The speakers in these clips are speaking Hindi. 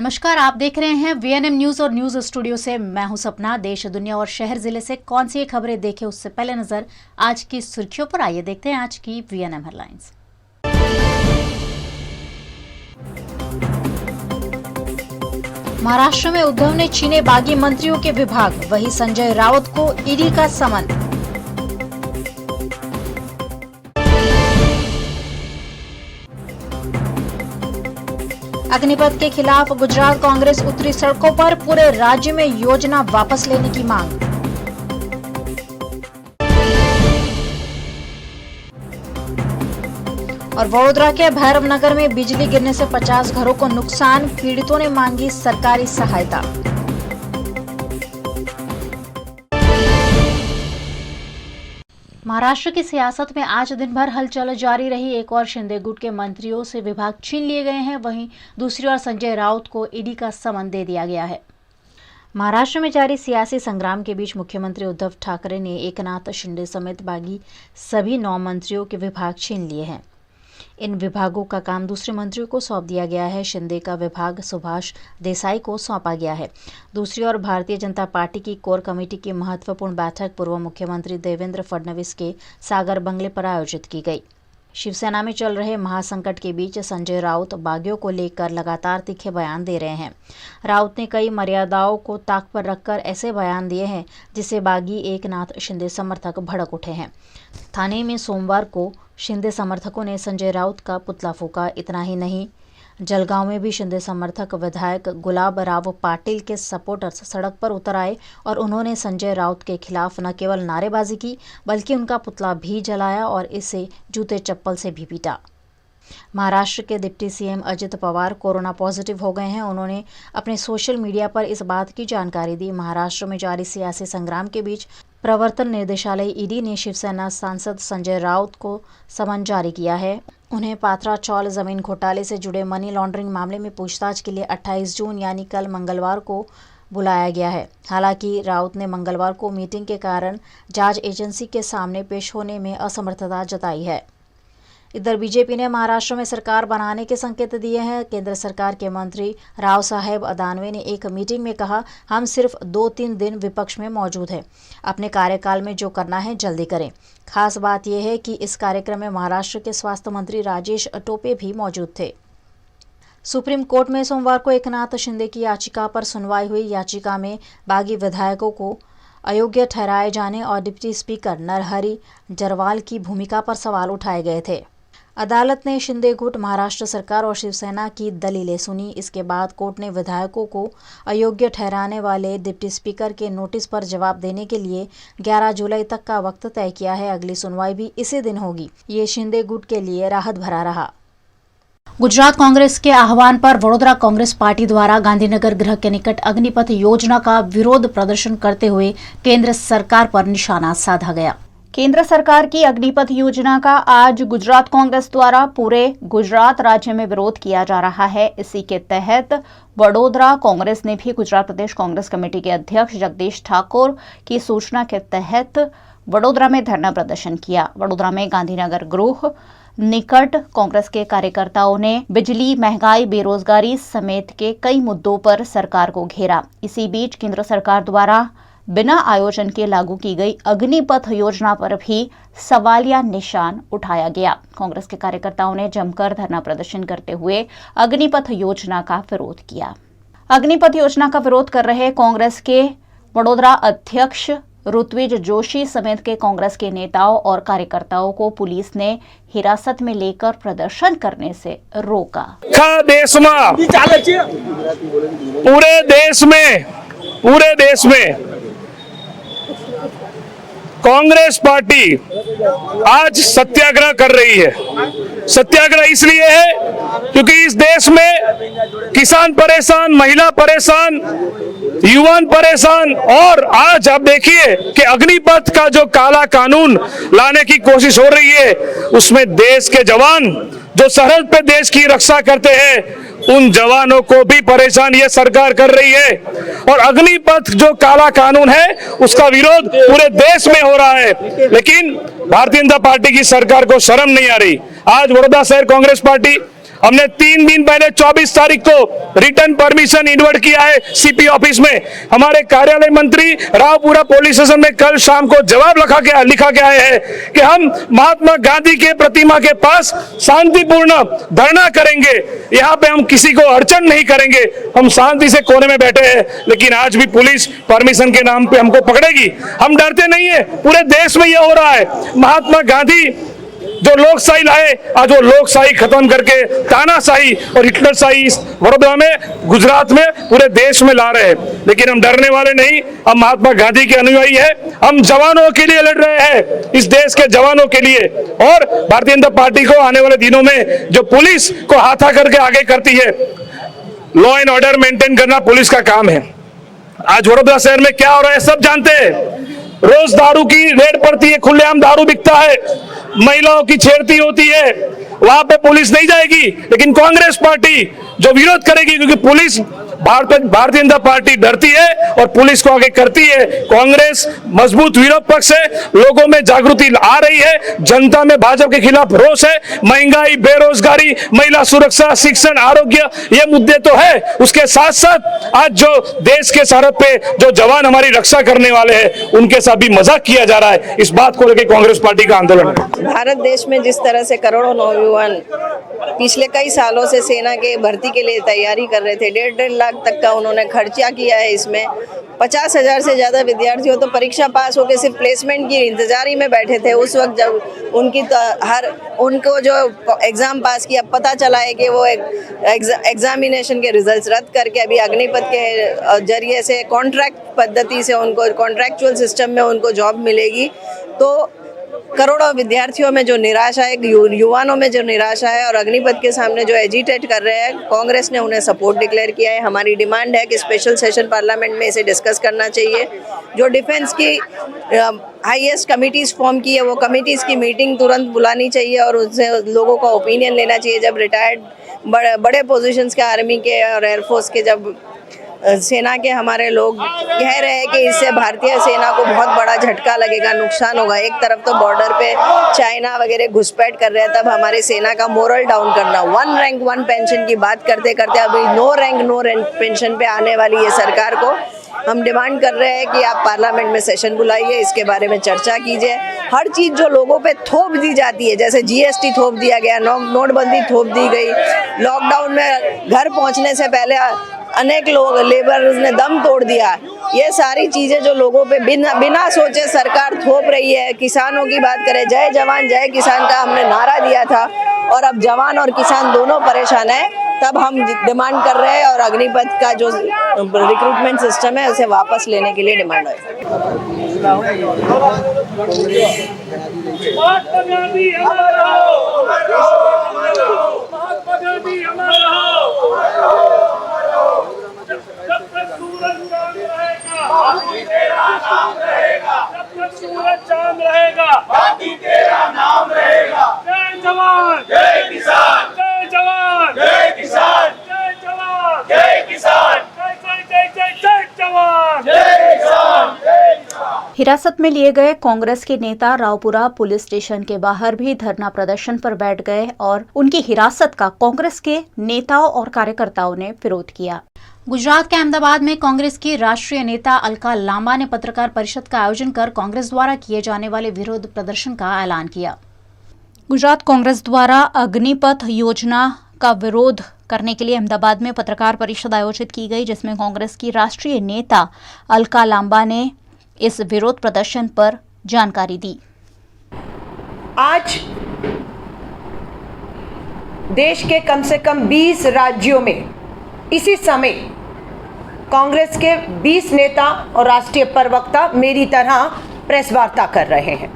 नमस्कार, आप देख रहे हैं वीएनएम न्यूज और न्यूज स्टूडियो से मैं हूं सपना। देश, दुनिया और शहर जिले से कौन सी खबरें देखें उससे पहले नजर आज की सुर्खियों पर। आइए देखते हैं आज की वीएनएम हेडलाइंस। महाराष्ट्र में उद्धव ने छीने बागी मंत्रियों के विभाग, वही संजय राउत को ईडी का समन। अग्निपथ के खिलाफ गुजरात कांग्रेस उतरी सड़कों पर, पूरे राज्य में योजना वापस लेने की मांग। और वडोदरा के भैरव नगर में बिजली गिरने से 50 घरों को नुकसान, पीड़ितों ने मांगी सरकारी सहायता। महाराष्ट्र की सियासत में आज दिन भर हलचल जारी रही। एक और शिंदे गुट के मंत्रियों से विभाग छीन लिए गए हैं, वहीं दूसरी ओर संजय राउत को ईडी का समन दे दिया गया है। महाराष्ट्र में जारी सियासी संग्राम के बीच मुख्यमंत्री उद्धव ठाकरे ने एकनाथ शिंदे समेत बागी सभी 9 मंत्रियों के विभाग छीन लिए हैं। इन विभागों का काम दूसरे मंत्रियों को सौंप दिया गया है। शिंदे का विभाग सुभाष देसाई को सौंपा गया है। दूसरी ओर भारतीय जनता पार्टी की कोर कमेटी की महत्वपूर्ण बैठक पूर्व मुख्यमंत्री देवेंद्र फडणवीस के सागर बंगले पर आयोजित की गई। शिवसेना में चल रहे महासंकट के बीच संजय राउत बागियों को लेकर लगातार तीखे बयान दे रहे हैं। राउत ने कई मर्यादाओं को ताक पर रखकर ऐसे बयान दिए हैं जिससे बागी एकनाथ शिंदे समर्थक भड़क उठे हैं। थाने में सोमवार को शिंदे समर्थकों ने संजय राउत का पुतला फूंका। इतना ही नहीं, जलगांव में भी शिंदे समर्थक विधायक गुलाब राव पाटिल के सपोर्टर्स सड़क पर उतर आए और उन्होंने संजय राउत के खिलाफ न केवल नारेबाजी की बल्कि उनका पुतला भी जलाया और इसे जूते चप्पल से भी पीटा। महाराष्ट्र के deputy CM Ajit Pawar corona positive हो गए हैं। उन्होंने अपने सोशल मीडिया पर इस बात की जानकारी दी। महाराष्ट्र में जारी सियासी संग्राम के बीच प्रवर्तन निदेशालय ईडी ने शिवसेना सांसद संजय राउत को समन जारी किया है। उन्हें पात्रा चौल जमीन घोटाले से जुड़े मनी लॉन्ड्रिंग मामले में पूछताछ के लिए 28 जून यानी कल मंगलवार को बुलाया गया है। हालांकि राउत ने मंगलवार को मीटिंग के कारण जांच एजेंसी के सामने पेश होने में असमर्थता जताई है। इधर बीजेपी ने महाराष्ट्र में सरकार बनाने के संकेत दिए हैं। केंद्र सरकार के मंत्री राव साहेब अदानवे ने एक मीटिंग में कहा, हम सिर्फ 2-3 दिन विपक्ष में मौजूद हैं। अपने कार्यकाल में जो करना है जल्दी करें। खास बात यह है कि इस कार्यक्रम में महाराष्ट्र के स्वास्थ्य मंत्री राजेश टोपे भी मौजूद थे। सुप्रीम कोर्ट में सोमवार को एकनाथ शिंदे की याचिका पर सुनवाई हुई। याचिका में बागी विधायकों को अयोग्य ठहराए जाने और डिप्टी स्पीकर नरहरी जरवाल की भूमिका पर सवाल उठाए गए थे। अदालत ने शिंदे गुट, महाराष्ट्र सरकार और शिवसेना की दलीलें सुनी। इसके बाद कोर्ट ने विधायकों को अयोग्य ठहराने वाले डिप्टी स्पीकर के नोटिस पर जवाब देने के लिए 11 जुलाई तक का वक्त तय किया है। अगली सुनवाई भी इसी दिन होगी। ये शिंदे गुट के लिए राहत भरा रहा। गुजरात कांग्रेस के आह्वान पर वडोदरा कांग्रेस पार्टी द्वारा गांधीनगर गृह के निकट अग्निपथ योजना का विरोध प्रदर्शन करते हुए केंद्र सरकार पर निशाना साधा गया। केंद्र सरकार की अग्निपथ योजना का आज गुजरात कांग्रेस द्वारा पूरे गुजरात राज्य में विरोध किया जा रहा है। इसी के तहत वडोदरा कांग्रेस ने भी गुजरात प्रदेश कांग्रेस कमेटी के अध्यक्ष जगदीश ठाकुर की सूचना के तहत वडोदरा में धरना प्रदर्शन किया। वडोदरा में गांधीनगर गृह निकट कांग्रेस के कार्यकर्ताओं ने बिजली, महंगाई, बेरोजगारी समेत के कई मुद्दों पर सरकार को घेरा। इसी बीच केंद्र सरकार द्वारा बिना आयोजन के लागू की गई अग्निपथ योजना पर भी सवालिया निशान उठाया गया। कांग्रेस के कार्यकर्ताओं ने जमकर धरना प्रदर्शन करते हुए अग्निपथ योजना का विरोध किया। अग्निपथ योजना का विरोध कर रहे कांग्रेस के वडोदरा अध्यक्ष ऋत्विज जोशी समेत के कांग्रेस के नेताओं और कार्यकर्ताओं को पुलिस ने हिरासत में लेकर प्रदर्शन करने से रोका। पूरे देश में कांग्रेस पार्टी आज सत्याग्रह कर रही है। सत्याग्रह इसलिए है क्योंकि इस देश में किसान परेशान, महिला परेशान, युवान परेशान और आज आप देखिए कि अग्निपथ का जो काला कानून लाने की कोशिश हो रही है उसमें देश के जवान जो सरहद पे देश की रक्षा करते हैं उन जवानों को भी परेशान ये सरकार कर रही है। और अग्निपथ जो काला कानून है उसका विरोध पूरे देश में हो रहा है, लेकिन भारतीय जनता पार्टी की सरकार को शर्म नहीं आ रही। आज बड़ौदा शहर कांग्रेस पार्टी हमने 3 दिन पहले 24 तारीख को रिटर्न परमिशन इन्वर्ट किया है सीपी ऑफिस में। हमारे कार्यालय मंत्री रावपुरा पुलिस स्टेशन में कल शाम को जवाब लिखा के आए हैं कि हम महात्मा गांधी के प्रतिमा के पास शांतिपूर्ण धरना करेंगे, यहाँ पे हम किसी को अड़चन नहीं करेंगे, हम शांति से कोने में बैठे हैं। लेकिन आज भी पुलिस परमिशन के नाम पे हमको पकड़ेगी। हम डरते नहीं है, पूरे देश में यह हो रहा है। महात्मा गांधी जो लोकशाही लाए, आज वो लोकशाही खत्म करके तानाशाही और हिटलरशाही इस वडोदरा में, गुजरात में, पूरे देश में ला रहे हैं। लेकिन हम डरने वाले नहीं, हम महात्मा गांधी के अनुयायी है। हम जवानों के लिए लड़ रहे हैं, इस देश के जवानों के लिए। और भारतीय जनता पार्टी को आने वाले दिनों में जो पुलिस को हाथा करके आगे करती है, लॉ एंड ऑर्डर मेंटेन करना पुलिस का काम है। आज वडोदरा शहर में क्या हो रहा है सब जानते हैं। रोज दारू की रेड पड़ती है, खुलेआम दारू बिकता है, महिलाओं की छेड़ती होती है, वहां पे पुलिस नहीं जाएगी। लेकिन कांग्रेस पार्टी जो विरोध करेगी, क्योंकि पुलिस भारतीय जनता पार्टी डरती है और पुलिस को आगे करती है। कांग्रेस मजबूत विरोध पक्ष है, लोगों में जागृति आ रही है, जनता में भाजपा के खिलाफ रोष है। महंगाई, बेरोजगारी, महिला सुरक्षा, शिक्षण, आरोग्य, ये मुद्दे तो है। उसके साथ साथ आज जो देश के सरहद पे जो जवान हमारी रक्षा करने वाले हैं, उनके साथ भी मजाक किया जा रहा है। इस बात को लेकर कांग्रेस पार्टी का आंदोलन है। भारत देश में जिस तरह से करोड़ों नौजवान पिछले कई सालों से सेना के भर्ती के लिए तैयारी कर रहे थे, 1.5 लाख तक का उन्होंने खर्चा किया है। इसमें 50,000 से ज़्यादा विद्यार्थी हो तो परीक्षा पास होकर सिर्फ प्लेसमेंट की इंतजारी में बैठे थे। उस वक्त जब उनको जो एग्ज़ाम पास किया, पता चला है कि वो एग्जामिनेशन के रिजल्ट्स रद्द करके अभी अग्निपथ के जरिए से कॉन्ट्रैक्ट पद्धति से उनको कॉन्ट्रैक्चुअल सिस्टम में उनको जॉब मिलेगी। तो करोड़ों विद्यार्थियों में जो निराशा है, युवाओं में जो निराशा है और अग्निपथ के सामने जो एजिटेट कर रहे हैं, कांग्रेस ने उन्हें सपोर्ट डिक्लेयर किया है। हमारी डिमांड है कि स्पेशल सेशन पार्लियामेंट में इसे डिस्कस करना चाहिए। जो डिफेंस की हाईएस्ट कमिटीज़ फॉर्म की है, वो कमिटीज़ की मीटिंग तुरंत बुलानी चाहिए और उससे लोगों का ओपिनियन लेना चाहिए। जब रिटायर्ड बड़े पोजीशंस के आर्मी के और एयरफोर्स के जब सेना के हमारे लोग कह रहे हैं कि इससे भारतीय सेना को बहुत बड़ा झटका लगेगा, नुकसान होगा। एक तरफ तो बॉर्डर पे चाइना वगैरह घुसपैठ कर रहे हैं, तब हमारी सेना का मोरल डाउन करना, 1 रैंक 1 पेंशन की बात करते करते अभी नो रैंक पेंशन पे आने वाली है सरकार को। हम डिमांड कर रहे हैं कि आप पार्लियामेंट में सेशन बुलाइए, इसके बारे में चर्चा कीजिए। हर चीज़ जो लोगों पे थोप दी जाती है, जैसे GST थोप दिया गया, नोटबंदी थोप दी गई, लॉकडाउन में घर पहुंचने से पहले अनेक लोग लेबर्स ने दम तोड़ दिया। ये सारी चीज़ें जो लोगों पे बिना सोचे सरकार थोप रही है। किसानों की बात करें, जय जवान जय किसान का हमने नारा दिया था और अब जवान और किसान दोनों परेशान हैं। तब हम डिमांड कर रहे हैं और अग्निपथ का जो रिक्रूटमेंट सिस्टम है उसे वापस लेने के लिए डिमांड है। सूरज चांद रहेगा, बाकी तेरा नाम रहेगा। जय जवान जय किसान, जय जवान जय किसान, जय जवान जय किसान, जय जय जय जय जवान जय किसान, जय किसान। हिरासत में लिए गए कांग्रेस के नेता रावपुरा पुलिस स्टेशन के बाहर भी धरना प्रदर्शन पर बैठ गए और उनकी हिरासत का कांग्रेस के नेताओं और कार्यकर्ताओं ने विरोध किया। गुजरात के अहमदाबाद में कांग्रेस की राष्ट्रीय नेता अलका लांबा ने पत्रकार परिषद का आयोजन कर कांग्रेस द्वारा किए जाने वाले विरोध प्रदर्शन का ऐलान किया। गुजरात कांग्रेस द्वारा अग्निपथ योजना का विरोध करने के लिए अहमदाबाद में पत्रकार परिषद आयोजित की गई, जिसमें कांग्रेस की राष्ट्रीय नेता अलका लांबा ने इस विरोध प्रदर्शन पर जानकारी दी। आज देश के कम से कम 20 राज्यों में इसी समय कांग्रेस के 20 नेता और राष्ट्रीय प्रवक्ता मेरी तरह प्रेस वार्ता कर रहे हैं।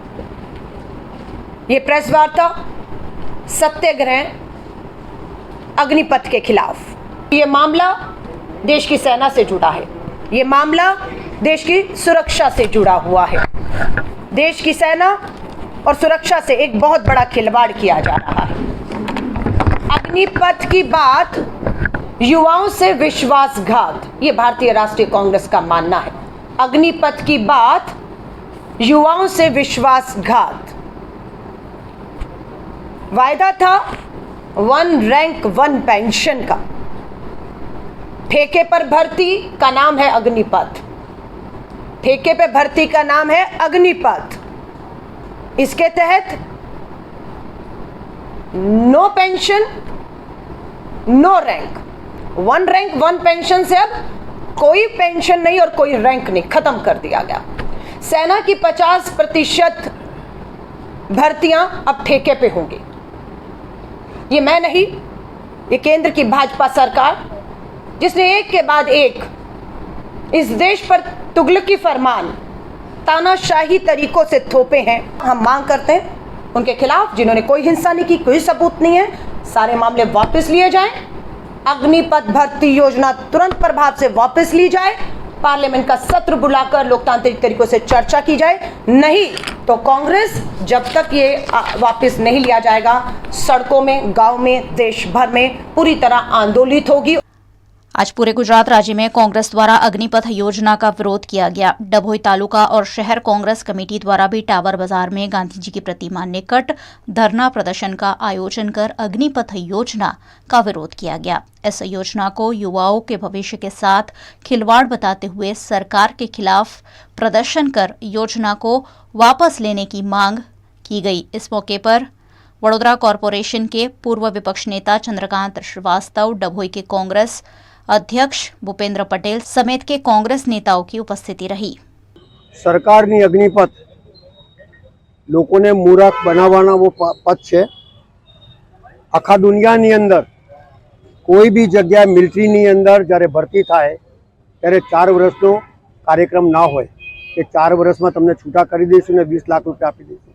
ये प्रेस वार्ता सत्याग्रह अग्निपथ के खिलाफ। ये मामला देश की सेना से जुड़ा है, ये मामला देश की सुरक्षा से जुड़ा हुआ है। देश की सेना और सुरक्षा से एक बहुत बड़ा खिलवाड़ किया जा रहा है। अग्निपथ की बात युवाओं से विश्वासघात, ये भारतीय राष्ट्रीय कांग्रेस का मानना है। अग्निपथ की बात युवाओं से विश्वासघात। वायदा था वन रैंक वन पेंशन का, ठेके पर भर्ती का नाम है अग्निपथ, ठेके पे भर्ती का नाम है अग्निपथ। इसके तहत no pension no rank, one rank one pension से अब कोई पेंशन नहीं और कोई रैंक नहीं, खत्म कर दिया गया। सेना की 50% भर्तियां अब ठेके पे होंगी। ये मैं नहीं, ये केंद्र की भाजपा सरकार, जिसने एक के बाद एक इस देश पर तुगलकी फरमान तानाशाही तरीकों से थोपे हैं। हम मांग करते हैं उनके खिलाफ, जिन्होंने कोई हिंसा नहीं की, कोई सबूत नहीं है, सारे मामले वापस लिए जाएं। अग्निपथ भर्ती योजना तुरंत प्रभाव से वापस ली जाए, पार्लियामेंट का सत्र बुलाकर लोकतांत्रिक तरीकों से चर्चा की जाए। नहीं तो कांग्रेस जब तक ये वापस नहीं लिया जाएगा, सड़कों में, गांव में, देश भर में पूरी तरह आंदोलित होगी। आज पूरे गुजरात राज्य में कांग्रेस द्वारा अग्निपथ योजना का विरोध किया गया। डभोई तालुका और शहर कांग्रेस कमेटी द्वारा भी टावर बाजार में गांधी जी की प्रतिमा निकट धरना प्रदर्शन का आयोजन कर अग्निपथ योजना का विरोध किया गया। इस योजना को युवाओं के भविष्य के साथ खिलवाड़ बताते हुए सरकार के खिलाफ प्रदर्शन कर योजना को वापस लेने की मांग की गई। इस मौके पर वडोदरा कॉरपोरेशन के पूर्व विपक्ष नेता चंद्रकांत श्रीवास्तव, डभोई के कांग्रेस अध्यक्ष भूपेंद्र पटेल समेत के कांग्रेस नेताओं की उपस्थिति रही। सरकारनी अग्निपथ लोकोने मूर्ख बनाववाना वो पथ छे। आखा दुनियानी अंदर कोई भी जगह मिलिटरीनी अंदर જ્યારે ભરતી થાય ત્યારે 4 વર્ષનો કાર્યક્રમ ના હોય કે 4 વર્ષમાં તમને છૂટા કરી દઈશું ને 20 લાખ રૂપિયા આપી દઈશું।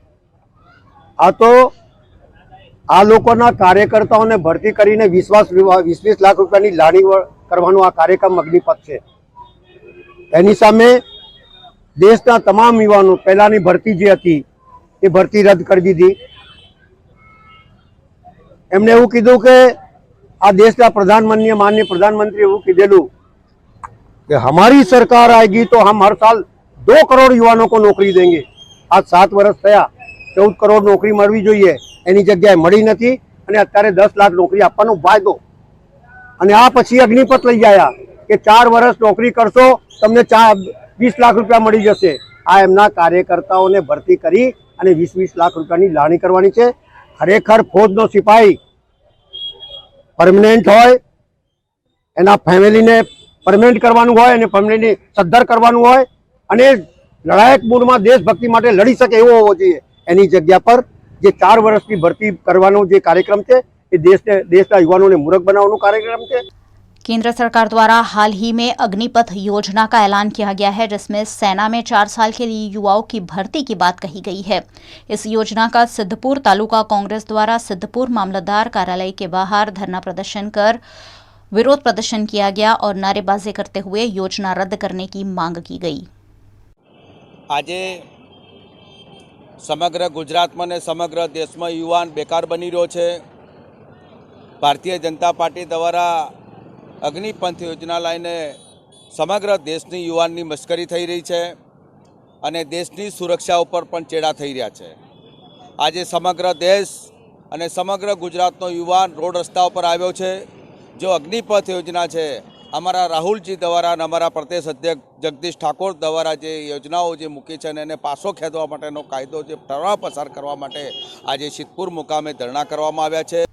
આ તો આ લોકોના કાર્યકર્તાઓને ભરતી કરીને 20 લાખ રૂપિયાની લાણી કરવાનો આ કાર્યક્રમ અગ્નિપથ છે। એની સામે દેશના તમામ યુવાનો પહેલાની ભરતી જે હતી એ ભરતી રદ કરી દીધી। એમણે એવું કીધું કે આ દેશના પ્રધાનમંત્રી માનનીય પ્રધાનમંત્રી એવું કીધેલું કે हमारी सरकार आएगी तो हम हर साल 2 करोड़ युवाओं को नौकरी देंगे। आज 7 વર્ષ થયા, 14 करोड़ नौकरी મળવી જોઈએ, એની જગ્યાએ મળી નથી અને અત્યારે 10 લાખ નોકરી આપવાનો વાયદો અને આ પછી અગ્નિપથ લઈ આવ્યા કે 4 વર્ષ નોકરી કરશો તમને 20 લાખ રૂપિયા મળી જશે। આ એમના કાર્યકર્તાઓને ભરતી કરી અને 20 લાખ રૂપિયાની લાણી કરવાની છે। ખરેખર ફૌજનો સિપાહી પરમનેન્ટ હોય, એના ફેમિલીને પરમનેન્ટ કરવાનું હોય અને ફેમિલીને સદ્ધર કરવાનું હોય અને લડાયક મૂડમાં દેશભક્તિ માટે લડી શકે એવો હોવો જોઈએ। એની જગ્યા પર જે 4 વર્ષની ભરતી કરવાનો જે કાર્યક્રમ છે એ દેશના યુવાનોને મૂર્ખ બનાવવાનો કાર્યક્રમ છે। केंद्र सरकार द्वारा हाल ही में अग्निपथ योजना का ऐलान किया गया है, जिसमें सेना में 4 साल के लिए युवाओं की भर्ती की बात कही गई है। इस योजना का सिद्धपुर तालुका कांग्रेस द्वारा सिद्धपुर मामलतदार कार्यालय के बाहर धरना प्रदर्शन कर विरोध प्रदर्शन किया गया और नारेबाजी करते हुए योजना रद्द करने की मांग की गई। आज समग्र गुजरात में समग्र देश में युवान बेकार बनी रो छे। भारतीय जनता पार्टी द्वारा अग्निपथ योजना लाईने समग्र देशनी युवाननी मस्करी थई रही है और देशनी सुरक्षा पर पण चेड़ा थई रह्या छे। आज समग्र देश और समग्र गुजरातनो युवान रोड रस्ता पर आव्यो छे। जो अग्निपथ योजना है अमरा राहुल जी द्वारा अमरा प्रदेश अध्यक्ष जगदीश ठाकुर द्वारा जो योजनाओं जो मूकी है एने पासो खेदवा माटेनो कायदो जो ठराव पसार करवा माटे आज सिद्धपुर मुकामे धरना करवामां आव्या छे।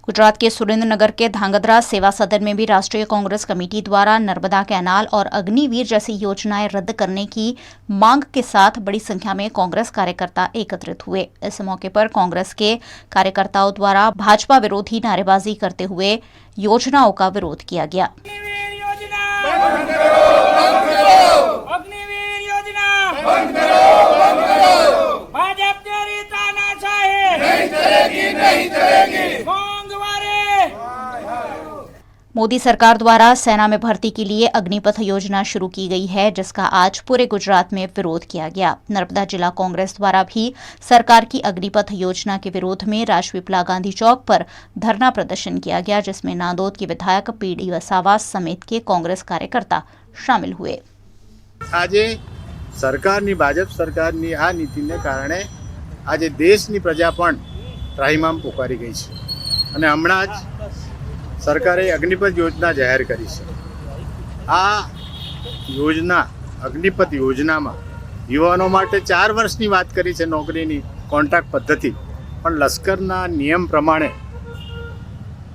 गुजरात के सुरेंद्रनगर के धांगध्रा सेवा सदन में भी राष्ट्रीय कांग्रेस कमेटी द्वारा नर्मदा कैनाल और अग्निवीर जैसी योजनाएं रद्द करने की मांग के साथ बड़ी संख्या में कांग्रेस कार्यकर्ता एकत्रित हुए। इस मौके पर कांग्रेस के कार्यकर्ताओं द्वारा भाजपा विरोधी नारेबाजी करते हुए योजनाओं का विरोध किया गया। मोदी सरकार द्वारा सेना में भर्ती के लिए अग्निपथ योजना शुरू की गई है, जिसका आज पूरे गुजरात में विरोध किया गया। नर्मदा जिला कांग्रेस द्वारा भी सरकार की अग्निपथ योजना के विरोध में राजपीपला गांधी चौक पर धरना प्रदर्शन किया गया, जिसमें नांदोद के विधायक पीडी वसावा समेत के कांग्रेस कार्यकर्ता शामिल हुए। आज सरकारनी भाजप सरकारनी आ नीतिने कारणे आज देशनी प्रजा पण ત્રાહિમામ પોકારી ગઈ છે। અને હમણાં જ સરકારે અગ્નિપથ યોજના જાહેર કરી છે. આ યોજના અગ્નિપથ યોજનામાં યુવાનો માટે 4 વર્ષની વાત કરી છે નોકરીની કોન્ટ્રાક્ટ પદ્ધતિ, પણ લશ્કરના નિયમ પ્રમાણે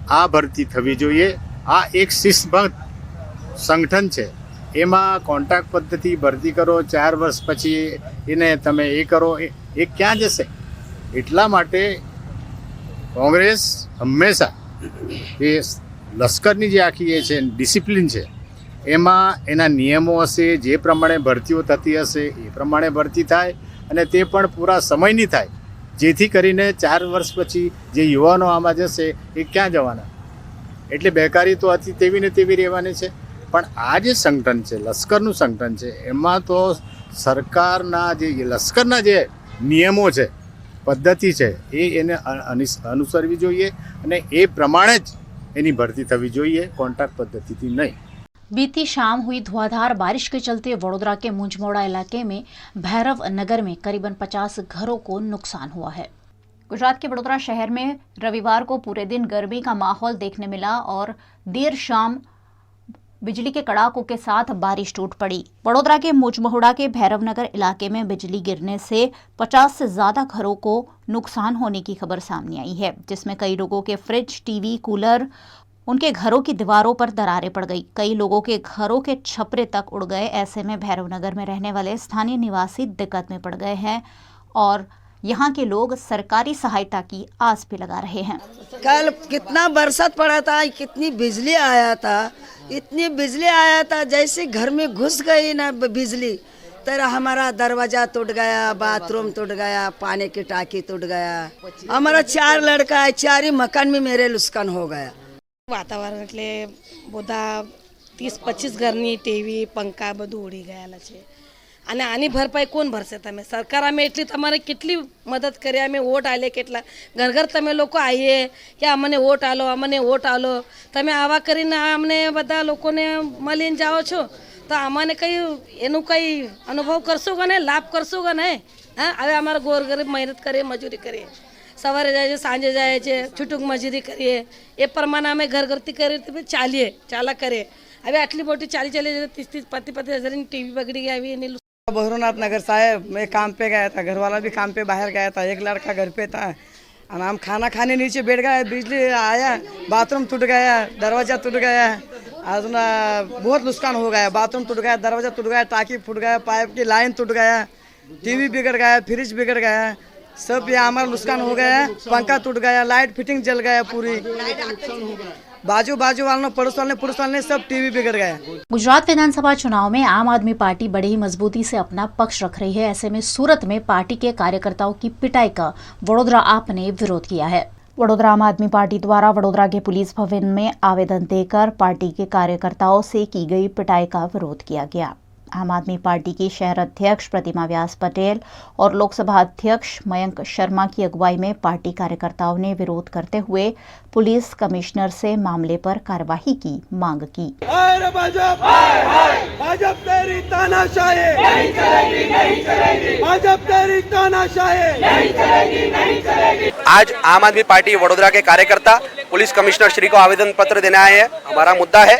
આ ભરતી થવી જોઈએ. આ એક શિસ્તબદ્ધ સંગઠન છે, એમાં કોન્ટ્રાક્ટ પદ્ધતિ ભરતી કરો 4 વર્ષ પછી એને તમે એ કરો, એ ક્યાં જશે? એટલા માટે કોંગ્રેસ હંમેશા એ લશ્કરની જે આખી એ છે ડિસિપ્લિન છે એમાં એના નિયમો હશે, જે પ્રમાણે ભરતીઓ થતી હશે એ પ્રમાણે ભરતી થાય અને તે પણ પૂરા સમયની થાય, જેથી કરીને 4 વર્ષ પછી જે યુવાનો આમાં જશે એ ક્યાં જવાના? એટલે બેકારી તો હતી તેવી ને તેવી રહેવાની છે. પણ આ જે સંગઠન છે, લશ્કરનું સંગઠન છે, એમાં તો સરકારના જે લશ્કરના જે નિયમો છે, પદ્ધતિ છે, એને અનુસરવી જોઈએ અને એ પ્રમાણે જ એની ભરતી થવી જોઈએ, કોન્ટ્રાક્ટ पद्धति नहीं। बीती शाम हुई धुआंधार बारिश के चलते वडोदरा के मुंजमोड़ा इलाके में भैरव नगर में करीबन 50 घरों को नुकसान हुआ है। गुजरात के वडोदरा शहर में रविवार को पूरे दिन गर्मी का माहौल देखने मिला और देर शाम बिजली के कड़ाकों के साथ बारिश टूट पड़ी। वडोदरा के मुंजमोड़ा के भैरव नगर इलाके में बिजली गिरने से 50 से ज्यादा घरों को नुकसान होने की खबर सामने आई है, जिसमें कई लोगों के फ्रिज, टीवी, कूलर, उनके घरों की दीवारों पर दरारें पड़ गई। कई लोगों के घरों के छपरे तक उड़ गए। ऐसे में भैरव नगर में रहने वाले स्थानीय निवासी दिक्कत में पड़ गए हैं और यहाँ के लोग सरकारी सहायता की आस भी लगा रहे हैं। कल कितना बरसात पड़ा था, कितनी बिजली आया था, इतनी बिजली आया था, जैसे घर में घुस गई ना बिजली, तरह हमारा दरवाजा टूट गया, बाथरूम टूट गया, पानी की टाकी टूट गया। हमारा 4 लड़का है, 4 ही मकान में मेरे नुकसान हो गया। વાતાવરણ એટલે બધા 30-25 ઘરની ટીવી, પંખા બધું ઉડી ગયેલા છે અને આની ભરપાઈ કોણ ભરશે? તમે સરકાર અમે એટલી તમારે કેટલી મદદ કરી, અમે વોટ આલે કેટલા ઘર ઘર તમે લોકો આવીએ કે અમને વોટ આલો, અમને વોટ આલો, તમે આવા કરીને અમને બધા લોકોને મળીને જાઓ છો તો અમને કંઈ એનું કંઈ અનુભવ કરશો કે નહીં, લાભ કરશો કે નહીં? હા, હવે અમારા ગોર ગરીબ મહેનત કરીએ, મજૂરી કરીએ, સવારે જાય છે, સાંજે જાય છે, છૂટુક મજૂરી કરીએ, એ પ્રમાણે અમે ઘર ઘરથી કરી ચાલા કરીએ। હવે આટલી મોટી 40-40 30-35 હજારની ટીવી બગડી ગઈ આવી એની। बहरोनाथ नगर साहब, मैं काम पे गया था, घर वाला भी काम पे बाहर गया था, एक लड़का घर पे था और हम खाना खाने नीचे बैठ गए, बिजली आया, बाथरूम टूट गया, दरवाज़ा टूट गया, आज ना बहुत नुकसान हो गया। बाथरूम टूट गया, दरवाज़ा टूट गया, टाँकी फूट गया, पाइप की लाइन टूट गया, टीवी बिगड़ गया, फ्रिज बिगड़ गया, सब ये हमारा नुकसान हो गया। पंखा टूट गया, लाइट फिटिंग जल गया पूरी, बाजू वालों, पड़ोस वाले सब टीवी बिगड़ गया। गुजरात विधानसभा चुनाव में आम आदमी पार्टी बड़ी ही मजबूती से अपना पक्ष रख रही है। ऐसे में सूरत में पार्टी के कार्यकर्ताओं की पिटाई का वडोदरा आप ने विरोध किया है। वडोदरा आम आदमी पार्टी द्वारा वडोदरा के पुलिस भवन में आवेदन देकर पार्टी के कार्यकर्ताओं से की गई पिटाई का विरोध किया गया। आम आदमी पार्टी की शहर अध्यक्ष प्रतिमा व्यास पटेल और लोकसभा अध्यक्ष मयंक शर्मा की अगुवाई में पार्टी कार्यकर्ताओं ने विरोध करते हुए पुलिस कमिश्नर से मामले पर कार्रवाई की मांग की। भाजपा तेरी तानाशाही नहीं चलेगी, नहीं चलेगी। भाजपा तेरी तानाशाही नहीं चलेगी, नहीं चलेगी। आज आम आदमी पार्टी वडोदरा के कार्यकर्ता पुलिस कमिश्नर श्री को आवेदन पत्र देने आए हैं। हमारा मुद्दा है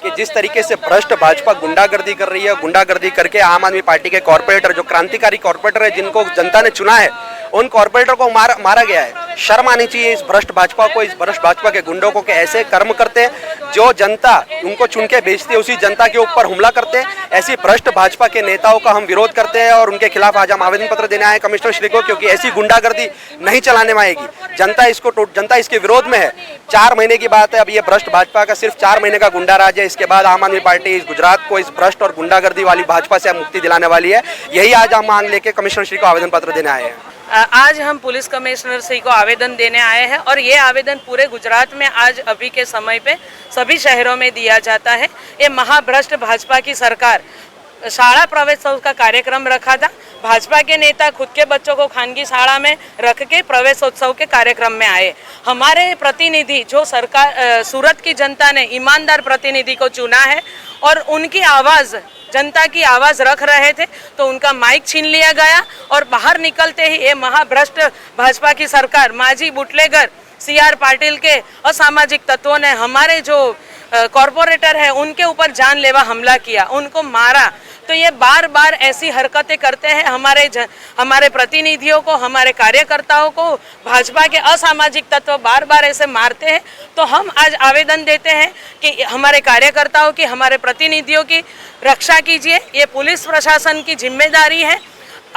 कि जिस तरीके से भ्रष्ट भाजपा गुंडागर्दी कर रही है, गुंडागर्दी करके आम आदमी पार्टी के कॉर्पोरेटर, जो क्रांतिकारी कॉर्पोरेटर है, जिनको जनता ने चुना है, उन कॉर्पोरेटर को मारा गया है। शर्म आनी चाहिए इस भ्रष्ट भाजपा को, इस भ्रष्ट भाजपा के गुंडों को, कि ऐसे कर्म करते हैं जो जनता उनको चुन के बेचती है, उसी जनता के ऊपर हमला करते हैं। ऐसी भ्रष्ट भाजपा के नेताओं का हम विरोध करते हैं और उनके खिलाफ आज हम आवेदन पत्र देने आए कमिश्नर श्री को, क्योंकि ऐसी गुंडागर्दी नहीं चलाने में आएगी। जनता इसके विरोध में है। 4 महीने की बात है, अब ये भ्रष्ट भाजपा का सिर्फ 4 महीने का गुंडा राज है। इसके बाद आम आदमी पार्टी इस गुजरात को इस भ्रष्ट और गुंडागर्दी वाली भाजपा से मुक्ति दिलाने वाली है। यही आज हम मांग लेके कमिश्नर श्री को आवेदन पत्र देने आए हैं। आज हम पुलिस कमिश्नर श्री को आवेदन देने आए हैं और ये आवेदन पूरे गुजरात में आज अभी के समय पे सभी शहरों में दिया जाता है। ये महाभ्रष्ट भाजपा की सरकार शाला प्रवेशोत्सव का कार्यक्रम रखा था। भाजपा के नेता खुद के बच्चों को खानगी शाला में रख के प्रवेशोत्सव के कार्यक्रम में आए। हमारे प्रतिनिधि जो सरकार सूरत की जनता ने ईमानदार प्रतिनिधि को चुना है और उनकी आवाज़, जनता की आवाज़ रख रहे थे, तो उनका माइक छीन लिया गया और बाहर निकलते ही ये महाभ्रष्ट भाजपा की सरकार माजी बुटलेगर CR पाटिल के असामाजिक तत्वों ने हमारे जो कॉरपोरेटर है उनके ऊपर जानलेवा हमला किया, उनको मारा। तो ये बार बार ऐसी हरकतें करते हैं, हमारे प्रतिनिधियों को, हमारे कार्यकर्ताओं को भाजपा के असामाजिक तत्व बार बार ऐसे मारते हैं। तो हम आज आवेदन देते हैं कि हमारे कार्यकर्ताओं की, हमारे प्रतिनिधियों की रक्षा कीजिए। ये पुलिस प्रशासन की जिम्मेदारी है।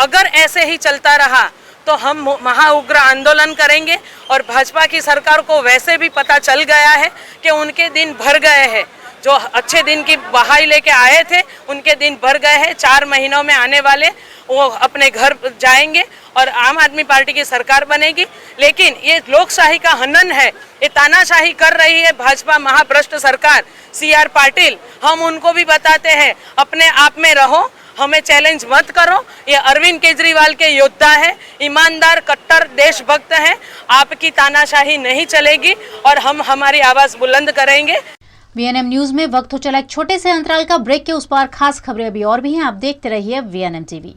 अगर ऐसे ही चलता रहा तो हम महाउग्र आंदोलन करेंगे। और भाजपा की सरकार को वैसे भी पता चल गया है कि उनके दिन भर गए हैं। जो अच्छे दिन की बहाई लेके आए थे उनके दिन भर गए हैं। 4 महीनों में आने वाले वो अपने घर जाएंगे और आम आदमी पार्टी की सरकार बनेगी। लेकिन ये लोकशाही का हनन है, ये तानाशाही कर रही है भाजपा महाभ्रष्ट सरकार CR पाटिल। हम उनको भी बताते हैं, अपने आप में रहो, हमें चैलेंज मत करो। ये अरविंद केजरीवाल के योद्धा है, ईमानदार कट्टर देशभक्त हैं। आपकी तानाशाही नहीं चलेगी और हम हमारी आवाज बुलंद करेंगे। VNM न्यूज में वक्त हो चला एक छोटे से अंतराल का। ब्रेक के उस पार खास खबरें अभी और भी हैं, आप देखते रहिए VNM TV।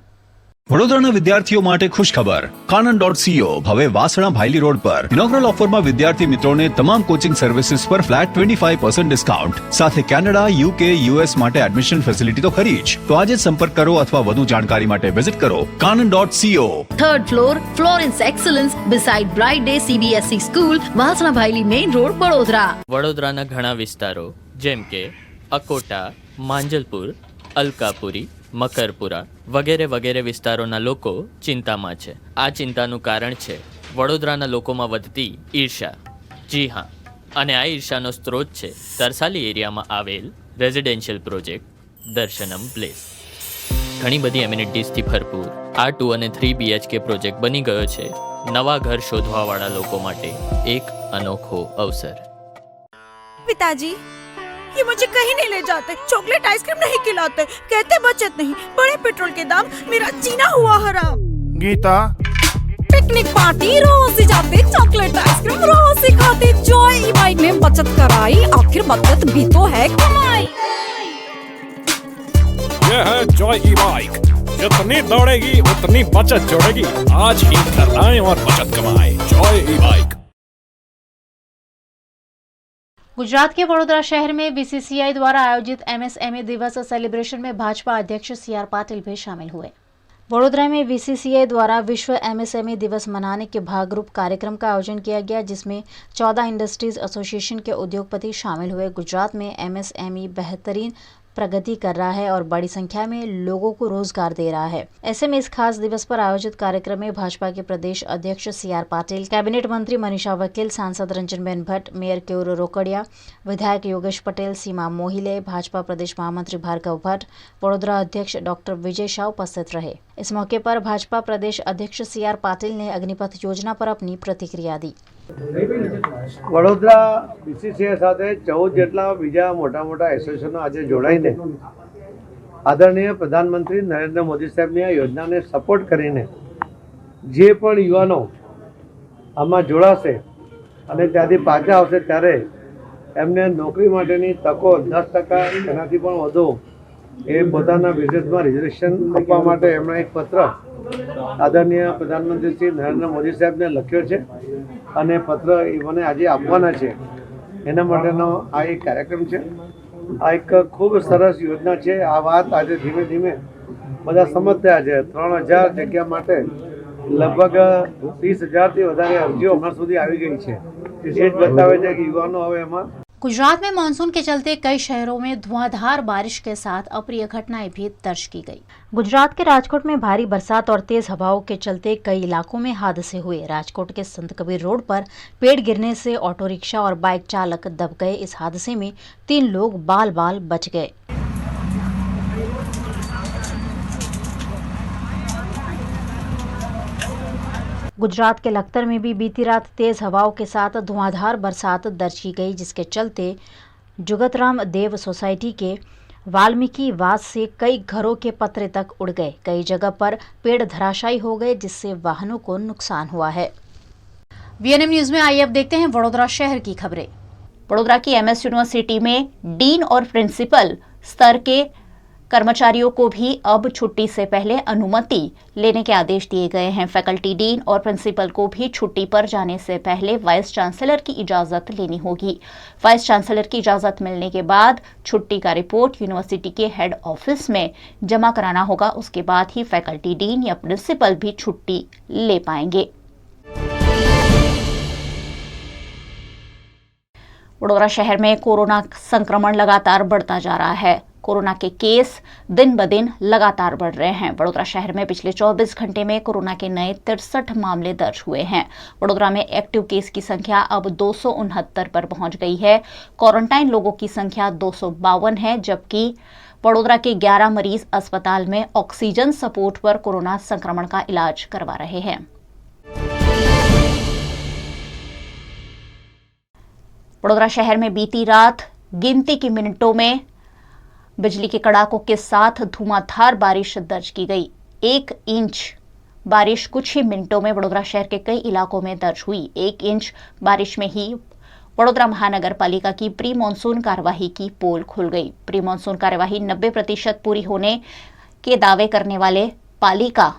વડોદરાના વિદ્યાર્થીઓ માટે ખુશ ખબર કાનન.co હવે વાસણા ભાયલી રોડ પર ઇનોગ્રલ ઓફરમાં વિદ્યાર્થી મિત્રોને તમામ કોચિંગ સર્વિસીસ પર ફ્લેટ 25% ડિસ્કાઉન્ટ સાથે કેનેડા, UK, US માટે એડમિશન ફેસિલિટી તો ખરી જ। તો આજે જ સંપર્ક કરો અથવા વધુ જાણકારી માટે વિઝિટ કરો કાનન.co। 3rd floor Florence Excellence beside Bright Day CBSE School, Vasna ભાયલી મેઇન રોડ, વડોદરા। વડોદરાના ઘણા વિસ્તારો જેમ કે અકોટા, માંજલપુર, અલકાપુરી, મકરપુરા વગેરે વગેરે વિસ્તારોના લોકો ચિંતામાં છે। આ ચિંતાનું કારણ છે વડોદરાના લોકોમાં વધતી ઈર્ષા। જી હા, અને આ ઈર્ષાનો સ્ત્રોત છે તરસાલી એરિયામાં આવેલ રેઝિડેન્શિયલ પ્રોજેક્ટ દર્શનમ પ્લેસ। ઘણી બધી એમિનિટીઝથી ભરપૂર આ 2 અને 3 BHK પ્રોજેક્ટ બની ગયો છે નવા ઘર શોધવાવાળા લોકો માટે એક અનોખો અવસર। पिताजी, ये मुझे कहीं नहीं ले जाते, चॉकलेट आइसक्रीम नहीं खिलाते, कहते बचत नहीं, बड़े पेट्रोल के दाम, मेरा जीना हुआ हराम। गीता, पिकनिक पार्टी रोज ही जाते, चॉकलेट आइसक्रीम रोज ही खाते, जॉय ई बाइक में बचत कराई, आखिर बचत भी तो है कमाई। यह है जॉय ई बाइक, जितनी दौड़ेगी उतनी बचत जोड़ेगी। आज ही घर लाएं और बचत कमाएं। जॉय ई बाइक। गुजरात के वडोदरा शहर में BCCI द्वारा आयोजित MSME दिवस सेलिब्रेशन में भाजपा अध्यक्ष CR पाटिल भी शामिल हुए। वडोदरा में BCCI द्वारा विश्व MSME दिवस मनाने के भागरूप कार्यक्रम का आयोजन किया गया, जिसमें 14 इंडस्ट्रीज एसोसिएशन के उद्योगपति शामिल हुए। गुजरात में MSME बेहतरीन प्रगति कर रहा है और बड़ी संख्या में लोगों को रोजगार दे रहा है। ऐसे में इस खास दिवस पर आयोजित कार्यक्रम में भाजपा के प्रदेश अध्यक्ष CR पाटिल, कैबिनेट मंत्री मनीषा वकील, सांसद रंजनबेन भट्ट, मेयर केयूर रोकड़िया, विधायक योगेश पटेल, सीमा मोहिले, भाजपा प्रदेश महामंत्री भार्गव भट्ट, वडोदरा अध्यक्ष डॉक्टर विजय शाह उपस्थित रहे। इस मौके पर भाजपा प्रदेश अध्यक्ष CR पाटिल ने अग्निपथ योजना पर अपनी प्रतिक्रिया दी। વડોદરા BCCI સાથે 14 જેટલા બીજા મોટા મોટા એસોસિએશનો આજે જોડાઈને આદરણીય પ્રધાનમંત્રી નરેન્દ્ર મોદી સાહેબની આ યોજનાને સપોર્ટ કરીને જે પણ યુવાનો આમાં જોડાશે અને ત્યાંથી પાછા આવશે ત્યારે એમને નોકરી માટેની તકો 10% એનાથી પણ વધુ એ પોતાના બિઝનેસમાં રિઝર્વેશન આપવા માટે એમણે એક પત્ર આદરણીય પ્રધાનમંત્રી શ્રી નરેન્દ્ર મોદી સાહેબને લખ્યો છે અને પત્ર એ મને આજે આપવાના છે। એના માટેનો આ એક કાર્યક્રમ છે। આ એક ખૂબ સરસ યોજના છે। આ વાત આજે ધીમે ધીમે બધા સમજતા છે। 3000 જગ્યા માટે લગભગ 30,000થી વધારે અરજીઓ હમણાં સુધી આવી ગઈ છે। એ જ બતાવે છે કે યુવાનો હવે એમાં। गुजरात में मानसून के चलते कई शहरों में धुआंधार बारिश के साथ अप्रिय घटनाएं भी दर्ज की गई। गुजरात के राजकोट में भारी बरसात और तेज हवाओं के चलते कई इलाकों में हादसे हुए। राजकोट के संत कबीर रोड पर पेड़ गिरने से ऑटो रिक्शा और बाइक चालक दब गए। इस हादसे में 3 लोग बाल बाल बच गए। गुजरात के लखतर में भी बीती रात तेज हवाओं के साथ धुआंधार बरसात दर्ज की गई, जिसके चलते जुगतराम देव सोसाइटी के वाल्मीकि वास से कई घरों के पतरे तक उड़ गए। कई जगह पर पेड़ धराशायी हो गए, जिससे वाहनों को नुकसान हुआ है। VNM न्यूज में आइए अब देखते हैं वडोदरा शहर की खबरें। वडोदरा की MS यूनिवर्सिटी में डीन और प्रिंसिपल स्तर के कर्मचारियों को भी अब छुट्टी से पहले अनुमति लेने के आदेश दिए गए हैं। फैकल्टी डीन और प्रिंसिपल को भी छुट्टी पर जाने से पहले वाइस चांसलर की इजाजत लेनी होगी। वाइस चांसलर की इजाजत मिलने के बाद छुट्टी का रिपोर्ट यूनिवर्सिटी के हेड ऑफिस में जमा कराना होगा। उसके बाद ही फैकल्टी डीन या प्रिंसिपल भी छुट्टी ले पाएंगे। वडोदरा शहर में कोरोना संक्रमण लगातार बढ़ता जा रहा है। कोरोना के केस दिन ब दिन लगातार बढ़ रहे हैं। वडोदरा शहर में पिछले 24 घंटे में कोरोना के नए 63 मामले दर्ज हुए हैं। वडोदरा में एक्टिव केस की संख्या अब 269 पर पहुंच गई है। क्वारंटाइन लोगों की संख्या 252 है, जबकि वडोदरा के 11 मरीज अस्पताल में ऑक्सीजन सपोर्ट पर कोरोना संक्रमण का इलाज करवा रहे हैं। वडोदरा शहर में बीती रात गिनती की मिनटों में बिजली के कड़ाकों के साथ धुआंधार बारिश दर्ज की गई। 1 इंच बारिश कुछ ही मिनटों में वडोदरा शहर के कई इलाकों में दर्ज हुई। 1 इंच बारिश में ही वडोदरा महानगर पालिका की प्री मानसून कार्यवाही की पोल खुल गई। प्री मानसून कार्यवाही 90% पूरी होने के दावे करने वाले पालिका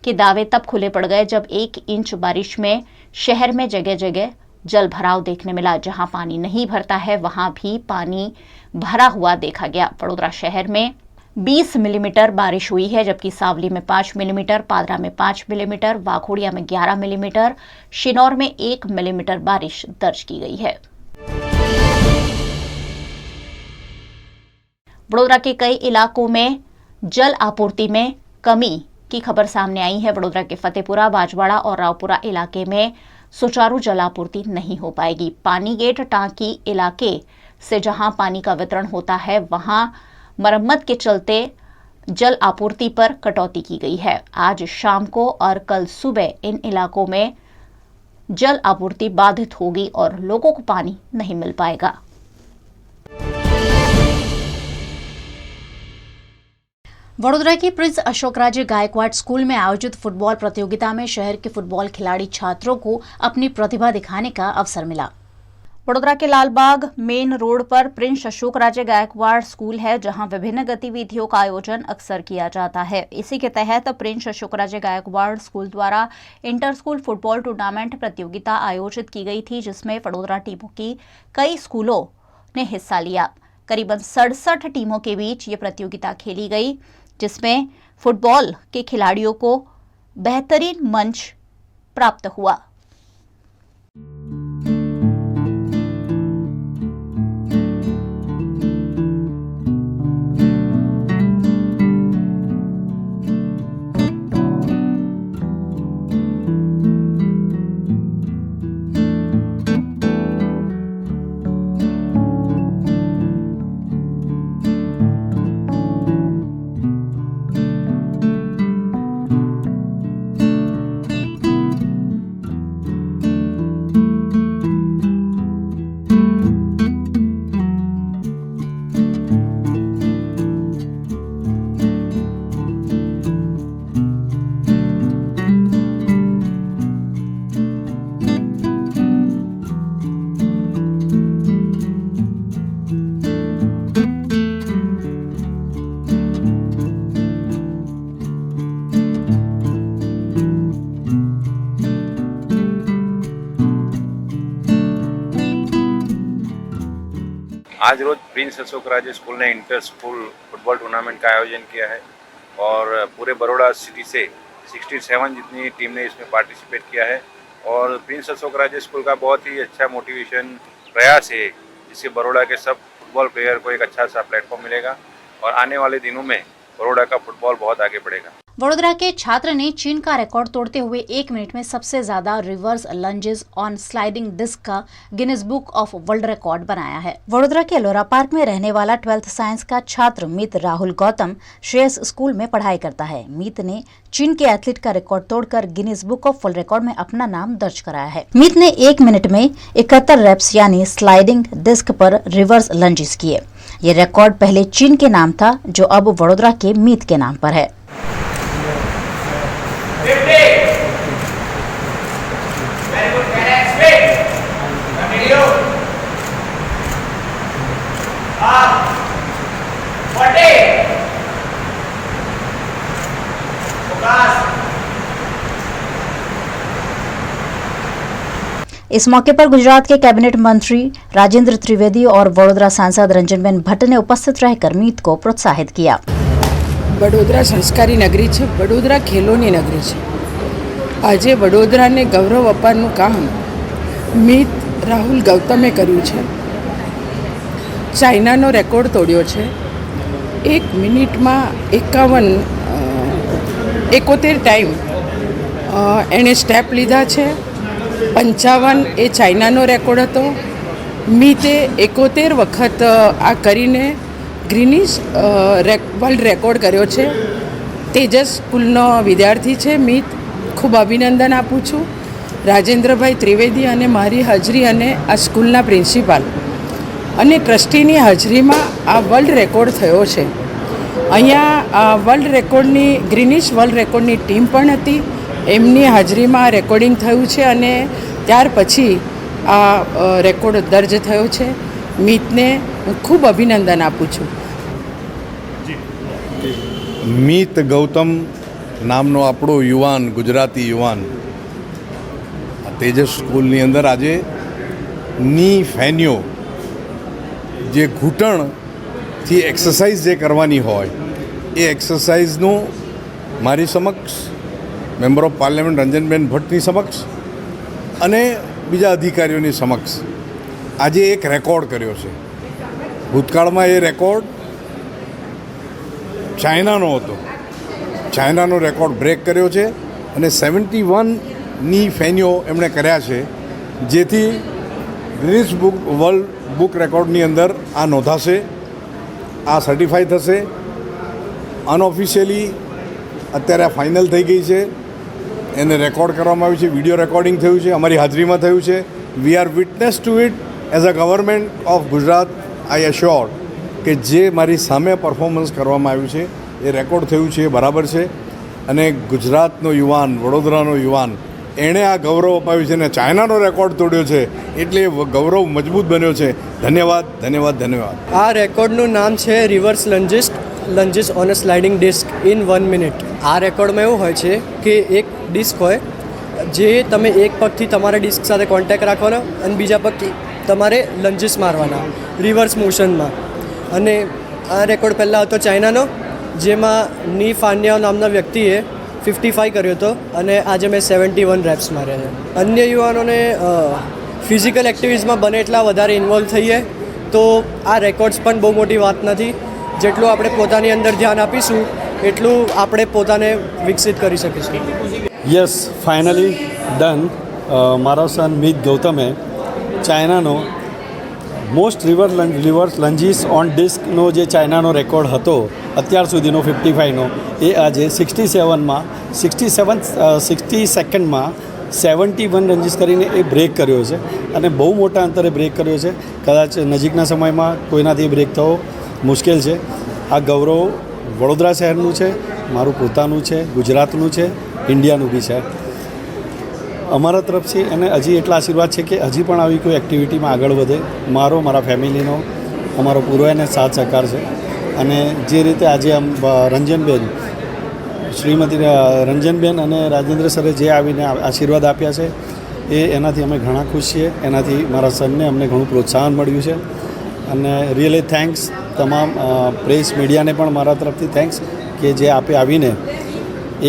के दावे तब खुले पड़ गए जब 1 इंच बारिश में शहर में जगह जगह जल भराव देखने मिला। जहां पानी नहीं भरता है वहां भी पानी भरा हुआ देखा गया। वडोदरा शहर में 20 मिलीमीटर बारिश हुई है, जबकि सावली में 5 मिलीमीटर, पादरा में 5 मिलीमीटर, वाघोड़िया में 11 मिलीमीटर, शिनौर में 1 मिलीमीटर बारिश दर्ज की गई है। वडोदरा के कई इलाकों में जल आपूर्ति में कमी की खबर सामने आई है। वडोदरा के फतेहपुरा, बाजवाड़ा और रावपुरा इलाके में सुचारू जलापूर्ति नहीं हो पाएगी। पानी गेट टांकी इलाके से जहां पानी का वितरण होता है वहां मरम्मत के चलते जल आपूर्ति पर कटौती की गई है। आज शाम को और कल सुबह इन इलाकों में जल आपूर्ति बाधित होगी और लोगों को पानी नहीं मिल पाएगा। वडोदरा की प्रिंस अशोकराज गायकवाड़ स्कूल में आयोजित फुटबॉल प्रतियोगिता में शहर के फुटबॉल खिलाड़ी छात्रों को अपनी प्रतिभा दिखाने का अवसर मिला। वडोदरा के लालबाग मेन रोड पर प्रिंस अशोकराज गायकवाड़ स्कूल है, जहां विभिन्न गतिविधियों का आयोजन अक्सर किया जाता है। इसी के तहत प्रिंस अशोकराज गायकवाड़ स्कूल द्वारा इंटर स्कूल फुटबॉल टूर्नामेंट प्रतियोगिता आयोजित की गई थी, जिसमें वडोदरा टीमों की कई स्कूलों ने हिस्सा लिया। करीबन 67 टीमों के बीच ये प्रतियोगिता खेली गई, जिसमें फुटबॉल के खिलाड़ियों को बेहतरीन मंच प्राप्त हुआ। आज रोज प्रिंस अशोकराज स्कूल ने इंटर स्कूल फुटबॉल टूर्नामेंट का आयोजन किया है और पूरे बड़ौदा सिटी से 67 जितनी टीम ने इसमें पार्टिसिपेट किया है। और प्रिंस अशोकराज स्कूल का बहुत ही अच्छा मोटिवेशन प्रयास है, जिससे बड़ौदा के सब फुटबॉल प्लेयर को एक अच्छा सा प्लेटफॉर्म मिलेगा और आने वाले दिनों में बड़ौदा का फुटबॉल बहुत आगे बढ़ेगा। वडोदरा के छात्र ने चीन का रिकॉर्ड तोड़ते हुए 1 मिनट में सबसे ज्यादा reverse lunges on sliding disc का Guinness book of world record बनाया है। वडोदरा के लोरा पार्क में रहने वाला 12th साइंस का छात्र मीत राहुल गौतम श्रेयस स्कूल में पढ़ाई करता है। मीत ने चीन के एथलीट का रिकॉर्ड तोड़कर Guinness book of world record में अपना नाम दर्ज कराया है। मीत ने 1 मिनट में 71 रेप्स यानी स्लाइडिंग डिस्क पर रिवर्स लंजेस किए। ये रिकॉर्ड पहले चीन के नाम था, जो अब वडोदरा के मीत के नाम पर है। इस मौके पर गुजरात के कैबिनेट मंत्री राजेंद्र त्रिवेदी और वडोदरा सांसद रंजनबेन भट्ट ने उपस्थित रहकर मीत को प्रोत्साहित किया। વડોદરા સંસ્કારી નગરી છે, વડોદરા ખેલોની નગરી છે. આજે વડોદરાને ગૌરવ અપારનું કામ મીત રાહુલ ગૌતમે કર્યું છે. ચાઇનાનો રેકોર્ડ તોડ્યો છે. 1 મિનિટમાં 71 ટાઈમ એણે સ્ટેપ લીધા છે. 55 એ ચાઇનાનો રેકોર્ડ હતો. મીતે 71 વખત આ કરીને ગ્રીનિશ વર્લ્ડ રેકોર્ડ કર્યો છે. તેજસ સ્કૂલનો વિદ્યાર્થી છે મીત. ખૂબ અભિનંદન આપું છું રાજેન્દ્રભાઈ ત્રિવેદી અને મારી હાજરી અને આ સ્કૂલના પ્રિન્સિપાલ અને ટ્રસ્ટીની હાજરીમાં આ વર્લ્ડ રેકોર્ડ થયો છે. અહીંયા વર્લ્ડ રેકોર્ડની ગ્રીનિશ વર્લ્ડ રેકોર્ડની ટીમ પણ હતી. એમની હાજરીમાં રેકોર્ડિંગ થયું છે અને ત્યાર પછી આ રેકોર્ડ દર્જ થયો છે. મીતને હું ખૂબ અભિનંદન આપું છું. મીત ગૌતમ નામનો આપણો યુવાન, ગુજરાતી યુવાન તેજસ સ્કૂલની અંદર આજે ની ફેન્યો જે ઘૂંટણથી એક્સરસાઇઝ જે કરવાની હોય એ એક્સરસાઇઝનું મારી સમક્ષ મેમ્બર ઓફ પાર્લામેન્ટ રંજનબેન ભટ્ટની સમક્ષ અને બીજા અધિકારીઓની સમક્ષ આજે એક રેકોર્ડ કર્યો છે. ભૂતકાળમાં એ રેકોર્ડ ચાઇનાનો હતો. ચાઇનાનો રેકોર્ડ બ્રેક કર્યો છે અને 71ની ફેન્યો એમણે કર્યા છે, જેથી ગિનિસ વર્લ્ડ બુક રેકોર્ડની અંદર આ નોંધાશે, આ સર્ટિફાઈ થશે. અનઓફિશિયલી અત્યારે આ ફાઇનલ થઈ ગઈ છે, એને રેકોર્ડ કરવામાં આવ્યું છે, વિડીયો રેકોર્ડિંગ થયું છે, અમારી હાજરીમાં થયું છે. We are witness to it as a government of Gujarat. I assure કે જે મારી સામે પરફોર્મન્સ કરવામાં આવ્યું છે એ રેકોર્ડ થયું છે, એ બરાબર છે. અને ગુજરાતનો યુવાન, વડોદરાનો યુવાન, એણે આ ગૌરવ અપાવ્યું છે અને ચાઇનાનો રેકોર્ડ તોડ્યો છે, એટલે ગૌરવ મજબૂત બન્યો છે. ધન્યવાદ, ધન્યવાદ, ધન્યવાદ. આ રેકોર્ડનું નામ છે reverse lunges on a sliding disc in 1 minute. આ રેકોર્ડમાં એવું હોય છે કે એક ડિસ્ક હોય જે તમે એક પગથી તમારા ડિસ્ક સાથે કોન્ટેક્ટ રાખવાનો અને બીજા પગથી તમારે લંજીસ મારવાના રિવર્સ મોશનમાં. અને આ રેકોર્ડ પહેલાં હતો ચાઇનાનો, જેમાં ની ફાન્યાઓ નામના વ્યક્તિએ 55 કર્યો હતો અને આજે મેં 71 રેપ્સ માર્યા છે. અન્ય યુવાનોને ફિઝિકલ એક્ટિવિટીઝમાં બને એટલા વધારે ઇન્વોલ્વ થઈએ તો આ રેકોર્ડ્સ પણ બહુ મોટી વાત નથી. જેટલું આપણે પોતાની અંદર ધ્યાન આપીશું એટલું આપણે પોતાને વિકસિત કરી શકીશું. Yes, finally done. મારો સન મીત ગૌતમે ચાઇનાનો મોસ્ટ રિવર્સ લંજીસ ઓન ડિસ્કનો જે ચાઇનાનો રેકોર્ડ હતો અત્યાર સુધીનો 55નો, એ આજે 60 સેકન્ડમાં 71 લંજીસ કરીને એ બ્રેક કર્યો છે અને બહુ મોટા અંતરે બ્રેક કર્યો છે. કદાચ નજીકના સમયમાં કોઈનાથી બ્રેક થવો મુશ્કેલ છે. આ ગૌરવ વડોદરા શહેરનું છે, મારું પોતાનું છે, ગુજરાતનું છે, ઇન્ડિયાનું બી છે. અમારા તરફથી એને હજી એટલા આશીર્વાદ છે કે હજી પણ આવી કોઈ એક્ટિવિટીમાં આગળ વધે. મારા ફેમિલીનો, અમારો પૂરો એને સાથ સહકાર છે. અને જે રીતે આજે રંજનબેન, શ્રીમતી રંજનબેન અને રાજેન્દ્ર સરે જે આવીને આશીર્વાદ આપ્યા છે એ એનાથી અમે ઘણા ખુશ છીએ. એનાથી મારા સનને અમને ઘણું પ્રોત્સાહન મળ્યું છે. અને રિયલી થેન્ક્સ તમામ પ્રેસ મીડિયાને પણ મારા તરફથી થેન્ક્સ કે જે આપે આવીને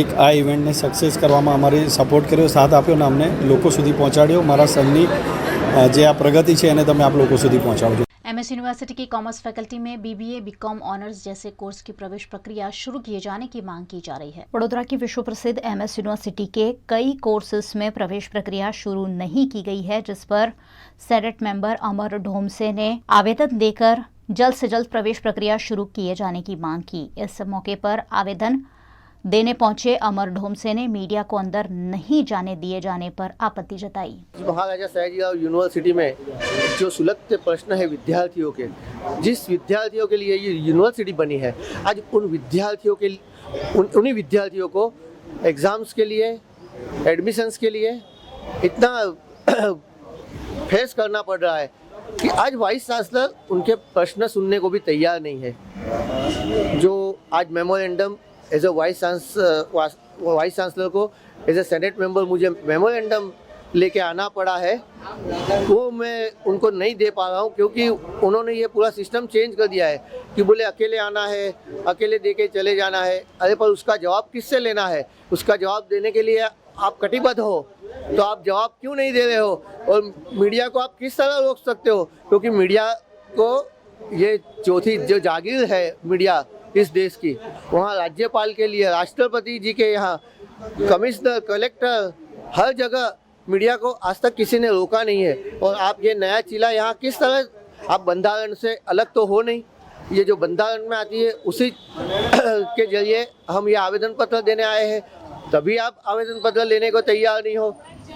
એક આ ઇવેન્ટને સક્સેસ કરવામાં અમારી સપોર્ટ કર્યો, સાથ આપ્યો અને અમને લોકો સુધી પહોંચાડ્યો. મારા સનની જે આ પ્રગતિ છે એને તમે आप लोगों સુધી પહોંચાડજો. एमएस यूनिवर्सिटी की कॉमर्स फैकल्टी में बीबीए, बीकॉम ऑनर्स जैसे कोर्स की प्रवेश प्रक्रिया शुरू किए जाने की मांग की जा रही है. वडोदरा की विश्व प्रसिद्ध एमएस यूनिवर्सिटी के कई कोर्सेज में प्रवेश प्रक्रिया शुरू नहीं की गई है, जिस पर सेनेट मेंबर अमर ढोमसे ने आवेदन देकर जल्द से जल्द प्रवेश प्रक्रिया शुरू किए जाने की मांग की. इस मौके पर आवेदन देने पहुंचे अमर ढोमसे ने मीडिया को अंदर नहीं जाने दिए जाने पर आपत्ति जताई. महाराजा सयाजीराव यूनिवर्सिटी में जो सुलगते प्रश्न है विद्यार्थियों के, जिस विद्यार्थियों के लिए ये यूनिवर्सिटी बनी है, आज उन्हीं विद्यार्थियों को एग्ज़ाम्स के लिए, एडमिशन्स के लिए इतना फेस करना पड़ रहा है कि आज वाइस चांसलर उनके प्रश्न सुनने को भी तैयार नहीं है. जो आज memorandum as a vice chancellor को एज ए सेनेट मेंबर मुझे मेमोरेंडम लेके आना पड़ा है वो मैं उनको नहीं दे पा रहा हूँ, क्योंकि उन्होंने ये पूरा सिस्टम चेंज कर दिया है कि बोले अकेले आना है, अकेले दे के चले जाना है। अरे पर उसका जवाब किससे लेना है? उसका जवाब देने के लिए आप कटिबद्ध हो, तो आप जवाब क्यों नहीं दे रहे हो? और मीडिया को आप किस तरह रोक सकते हो? क्योंकि मीडिया को ये चौथी जो जागीर है मीडिया इस देश की, वहाँ राज्यपाल के लिए, राष्ट्रपति जी के यहाँ, कमिश्नर, कलेक्टर, हर जगह मीडिया को आज तक किसी ने रोका नहीं है। और आप ये नया चीला यहाँ किस तरह, आप बंधारण से अलग तो हो नहीं, ये जो बंधारण में आती है उसी के जरिए हम ये आवेदन पत्र देने आए हैं। तभी आप आवेदन पत्र लेने को तैयार नहीं हो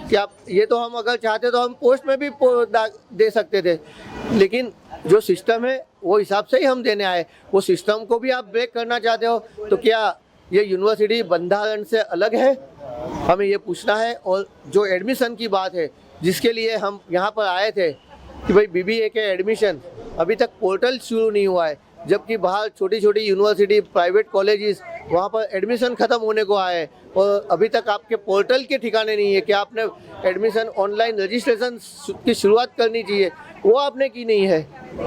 कि आप, ये तो हम अगर चाहते तो हम पोस्ट में भी दे सकते थे, लेकिन जो सिस्टम है वो हिसाब से ही हम देने आए। वो सिस्टम को भी आप ब्रेक करना चाहते हो, तो क्या ये यूनिवर्सिटी बंधारण से अलग है? हमें ये पूछना है। और जो एडमिशन की बात है जिसके लिए हम यहाँ पर आए थे कि भाई BBA के एडमिशन, अभी तक पोर्टल शुरू नहीं हुआ है, जबकि बाहर छोटी छोटी यूनिवर्सिटी, प्राइवेट कॉलेजेस, वहाँ पर एडमिशन ख़त्म होने को आए और अभी तक आपके पोर्टल के ठिकाने नहीं है कि आपने एडमिशन ऑनलाइन रजिस्ट्रेशन की शुरुआत करनी चाहिए, वो आपने की नहीं है।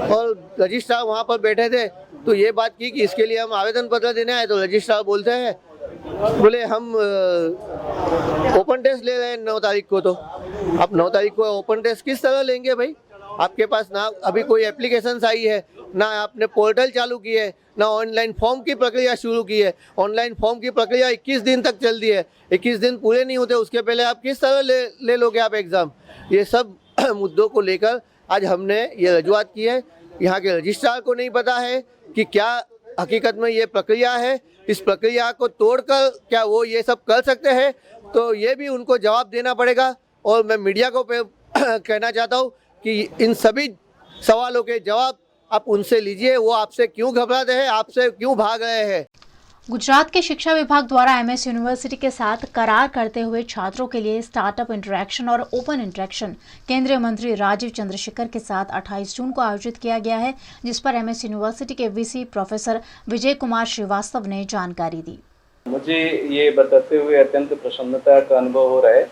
और रजिस्ट्रार वहाँ पर बैठे थे तो ये बात की कि इसके लिए हम आवेदन पत्र देने आए, तो रजिस्ट्रार बोलते हैं, बोले हम ओपन टेस्ट ले रहे हैं 9 तारीख को। तो आप 9 तारीख को ओपन टेस्ट किस तरह लेंगे भाई? आपके पास ना अभी कोई एप्लीकेशन आई है, ना आपने पोर्टल चालू की है, ना ऑनलाइन फॉर्म की प्रक्रिया शुरू की है। ऑनलाइन फॉर्म की प्रक्रिया 21 दिन तक चलती है, 21 दिन पूरे नहीं होते उसके पहले आप किस तरह ले लोगे आप एग्ज़ाम? ये सब मुद्दों को लेकर आज हमने ये रजूआत की है। यहाँ के रजिस्ट्रार को नहीं पता है कि क्या हकीकत में ये प्रक्रिया है, इस प्रक्रिया को तोड़कर क्या वो ये सब कर सकते हैं? तो ये भी उनको जवाब देना पड़ेगा। और मैं मीडिया को कहना चाहता हूँ कि इन सभी सवालों के जवाब आप उनसे लीजिए। वो आपसे क्यों घबराते हैं, आपसे क्यों भाग रहे हैं? गुजरात के शिक्षा विभाग द्वारा MS यूनिवर्सिटी के साथ करार करते हुए छात्रों के लिए स्टार्टअप इंटरेक्शन और ओपन इंटरेक्शन केंद्रीय मंत्री राजीव चंद्रशेखर के साथ 28 जून को आयोजित किया गया है, जिस पर MS यूनिवर्सिटी के VC प्रोफेसर विजय कुमार श्रीवास्तव ने जानकारी दी। मुझे ये बताते हुए अत्यंत प्रसन्नता का अनुभव हो रहा है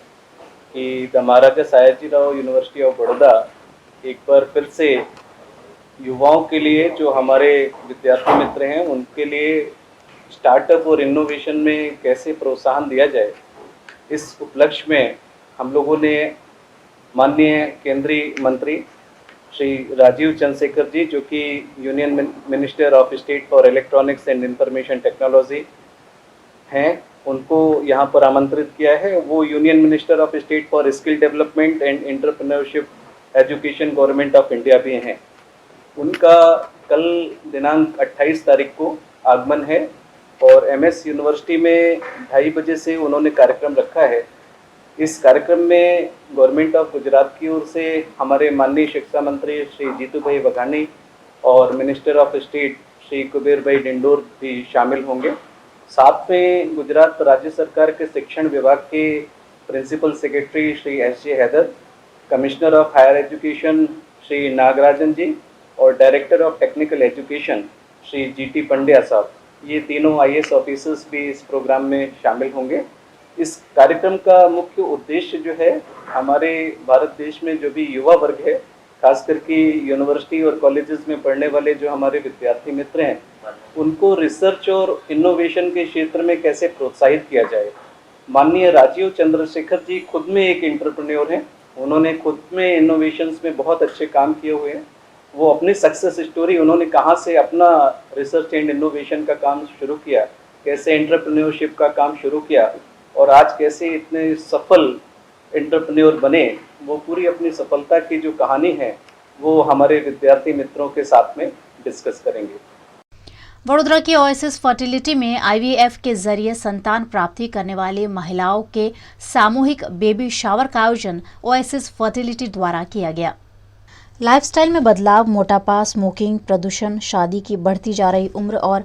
कि the Maharaja Sayajirao university of Baroda एक बार फिर से युवाओं के लिए, जो हमारे विद्यार्थी मित्र हैं, उनके लिए स्टार्टअप और इनोवेशन में कैसे प्रोत्साहन दिया जाए, इस उपलक्ष्य में हम लोगों ने माननीय केंद्रीय मंत्री श्री राजीव चंद्रशेखर जी, जो कि union minister of state for electronics and information technology हैं, उनको यहाँ पर आमंत्रित किया है। वो union minister of state for skill development and entrepreneurship education government of India भी हैं। उनका कल दिनांक 28 तारीख को आगमन है और MS यूनिवर्सिटी में 2:30 बजे से उन्होंने कार्यक्रम रखा है। इस कार्यक्रम में गवर्नमेंट ऑफ गुजरात की ओर से हमारे माननीय शिक्षा मंत्री श्री जीतू भाई वघानी और minister of state Shri Kuber भाई डिंडोर भी शामिल होंगे। साथ में गुजरात राज्य सरकार के शिक्षण विभाग के principal secretary Shri SJ Haider, commissioner of higher education Shri Nagarajan ji और director of technical education Shri GT Pandya साहब, ये तीनों IAS ऑफिसर्स भी इस प्रोग्राम में शामिल होंगे। इस कार्यक्रम का मुख्य उद्देश्य जो है, हमारे भारत देश में जो भी युवा वर्ग है, खास करके यूनिवर्सिटी और कॉलेजेस में पढ़ने वाले जो हमारे विद्यार्थी मित्र हैं, उनको रिसर्च और इनोवेशन के क्षेत्र में कैसे प्रोत्साहित किया जाए। माननीय राजीव चंद्रशेखर जी खुद में एक एंटरप्रेन्योर हैं, उन्होंने खुद में इनोवेशंस में बहुत अच्छे काम किए हुए हैं। वो अपनी सक्सेस स्टोरी, उन्होंने कहाँ से अपना रिसर्च एंड इनोवेशन का काम शुरू किया, कैसे एंटरप्रेन्योरशिप का काम शुरू किया और आज कैसे इतने सफल एंटरप्रेन्योर बने, वो पूरी अपनी सफलता की जो कहानी है वो हमारे विद्यार्थी मित्रों के साथ में डिस्कस करेंगे। वडोदरा की ओएसिस फर्टिलिटी में IVF के जरिए संतान प्राप्ति करने वाली महिलाओं के सामूहिक बेबी शावर का आयोजन ओएसिस फर्टिलिटी द्वारा किया गया। लाइफस्टाइल में बदलाव, मोटापा, स्मोकिंग, प्रदूषण, शादी की बढ़ती जा रही उम्र और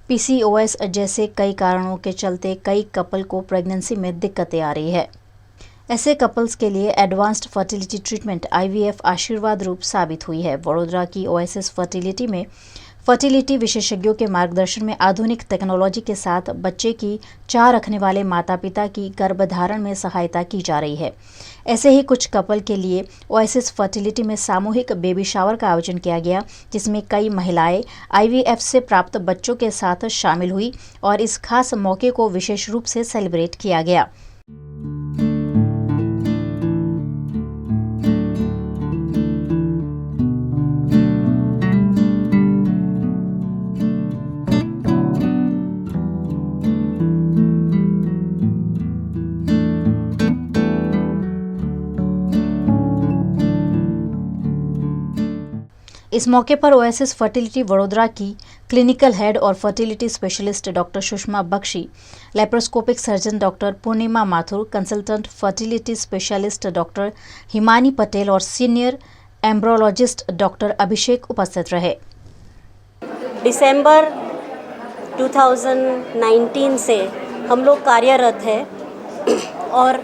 PCOS जैसे कई कारणों के चलते कई कपल को प्रेगनेंसी में दिक्कतें आ रही है। ऐसे कपल्स के लिए एडवांस्ड फर्टिलिटी ट्रीटमेंट IVF आशीर्वाद रूप साबित हुई है। वडोदरा की ओएसिस फर्टिलिटी में फर्टिलिटी विशेषज्ञों के मार्गदर्शन में आधुनिक टेक्नोलॉजी के साथ बच्चे की चाह रखने वाले माता पिता की गर्भधारण में सहायता की जा रही है। ऐसे ही कुछ कपल के लिए ओएसिस फर्टिलिटी में सामूहिक बेबी शावर का आयोजन किया गया, जिसमें कई महिलाएं IVF से प्राप्त बच्चों के साथ शामिल हुई और इस खास मौके को विशेष रूप से सेलिब्रेट किया गया। इस मौके पर ओएसिस फर्टिलिटी वडोदरा की क्लिनिकल हेड और fertility specialist doctor Sushma Bakshi, laparoscopic surgeon doctor Purnima Mathur, consultant fertility specialist doctor Himani Patel और सीनियर एम्ब्रोलॉजिस्ट डॉक्टर अभिषेक उपस्थित रहे। दिसंबर 2019 से हम लोग कार्यरत हैं और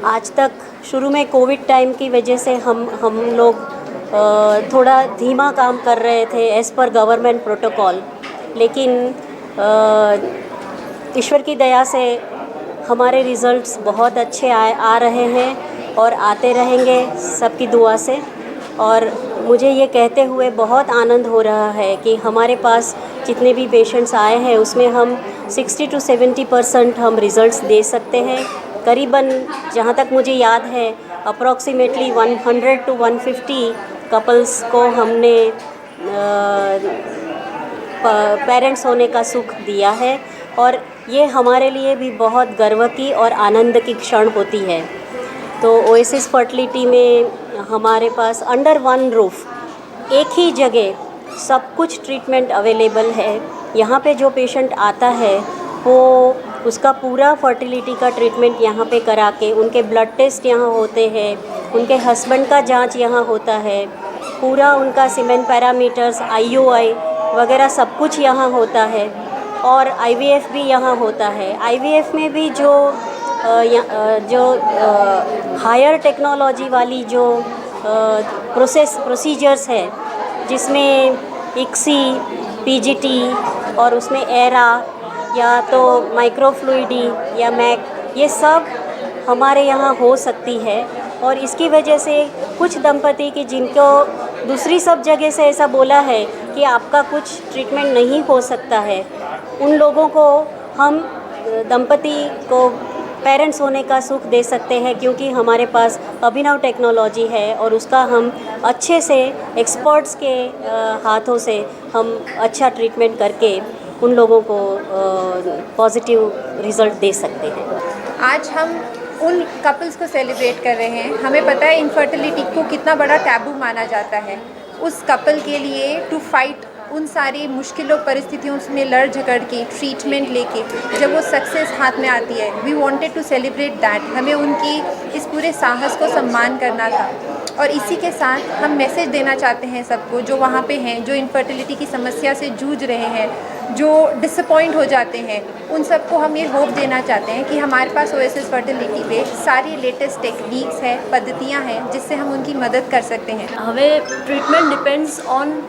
आज तक शुरू में कोविड टाइम की वजह से हम लोग थोड़ा धीमा काम कर रहे थे एज़ पर गवर्नमेंट प्रोटोकॉल, लेकिन ईश्वर की दया से हमारे रिज़ल्ट्स बहुत अच्छे आ रहे हैं और आते रहेंगे सबकी दुआ से। और मुझे ये कहते हुए बहुत आनंद हो रहा है कि हमारे पास जितने भी पेशेंट्स आए हैं उसमें हम 60 to 70% हम रिज़ल्ट्स दे सकते हैं। करीबन जहाँ तक मुझे याद है अप्रॉक्सीमेटली 100 to 150 कपल्स को हमने पेरेंट्स होने का सुख दिया है और ये हमारे लिए भी बहुत गर्व की और आनंद की क्षण होती है। तो ओएसिस फर्टिलिटी में हमारे पास अंडर वन रूफ एक ही जगह सब कुछ ट्रीटमेंट अवेलेबल है। यहाँ पे जो पेशेंट आता है वो उसका पूरा फर्टिलिटी का ट्रीटमेंट यहाँ पे करा के उनके ब्लड टेस्ट यहाँ होते हैं, उनके हस्बैंड का जांच यहाँ होता है, पूरा उनका सीमेन पैरामीटर्स IUI वगैरह सब कुछ यहाँ होता है और IVF भी यहाँ होता है। IVF में भी जो हायर टेक्नोलॉजी वाली जो प्रोसीजर्स है जिसमें ICSI, PGT और उसमें एरा या तो माइक्रोफ्लूइडी या मैक, ये सब हमारे यहाँ हो सकती है। और इसकी वजह से कुछ दंपति की जिनको दूसरी सब जगह से ऐसा बोला है कि आपका कुछ ट्रीटमेंट नहीं हो सकता है, उन लोगों को हम दंपति को पेरेंट्स होने का सुख दे सकते हैं, क्योंकि हमारे पास अभिनव टेक्नोलॉजी है और उसका हम अच्छे से एक्सपर्ट्स के हाथों से हम अच्छा ट्रीटमेंट करके उन लोगों को पॉजिटिव रिज़ल्ट दे सकते हैं। आज हम उन कपल्स को सेलिब्रेट कर रहे हैं। हमें पता है इनफर्टिलिटी को कितना बड़ा टैबू माना जाता है। उस कपल के लिए टू फाइट उन सारी मुश्किलों परिस्थितियों में लड़ झगड़ के ट्रीटमेंट लेके जब वो सक्सेस हाथ में आती है, we wanted to celebrate that. हमें उनकी इस पूरे साहस को सम्मान करना था और इसी के साथ हम मैसेज देना चाहते हैं सबको जो वहाँ पे हैं, जो इनफर्टिलिटी की समस्या से जूझ रहे हैं, जो डिसअपॉइंट हो जाते हैं, उन सबको हम ये होप देना चाहते हैं कि हमारे पास ओएसिस फर्टिलिटी पे सारी लेटेस्ट टेक्निक्स है, पद्धतियाँ हैं जिससे हम उनकी मदद कर सकते हैं। हमें ट्रीटमेंट डिपेंड्स ऑन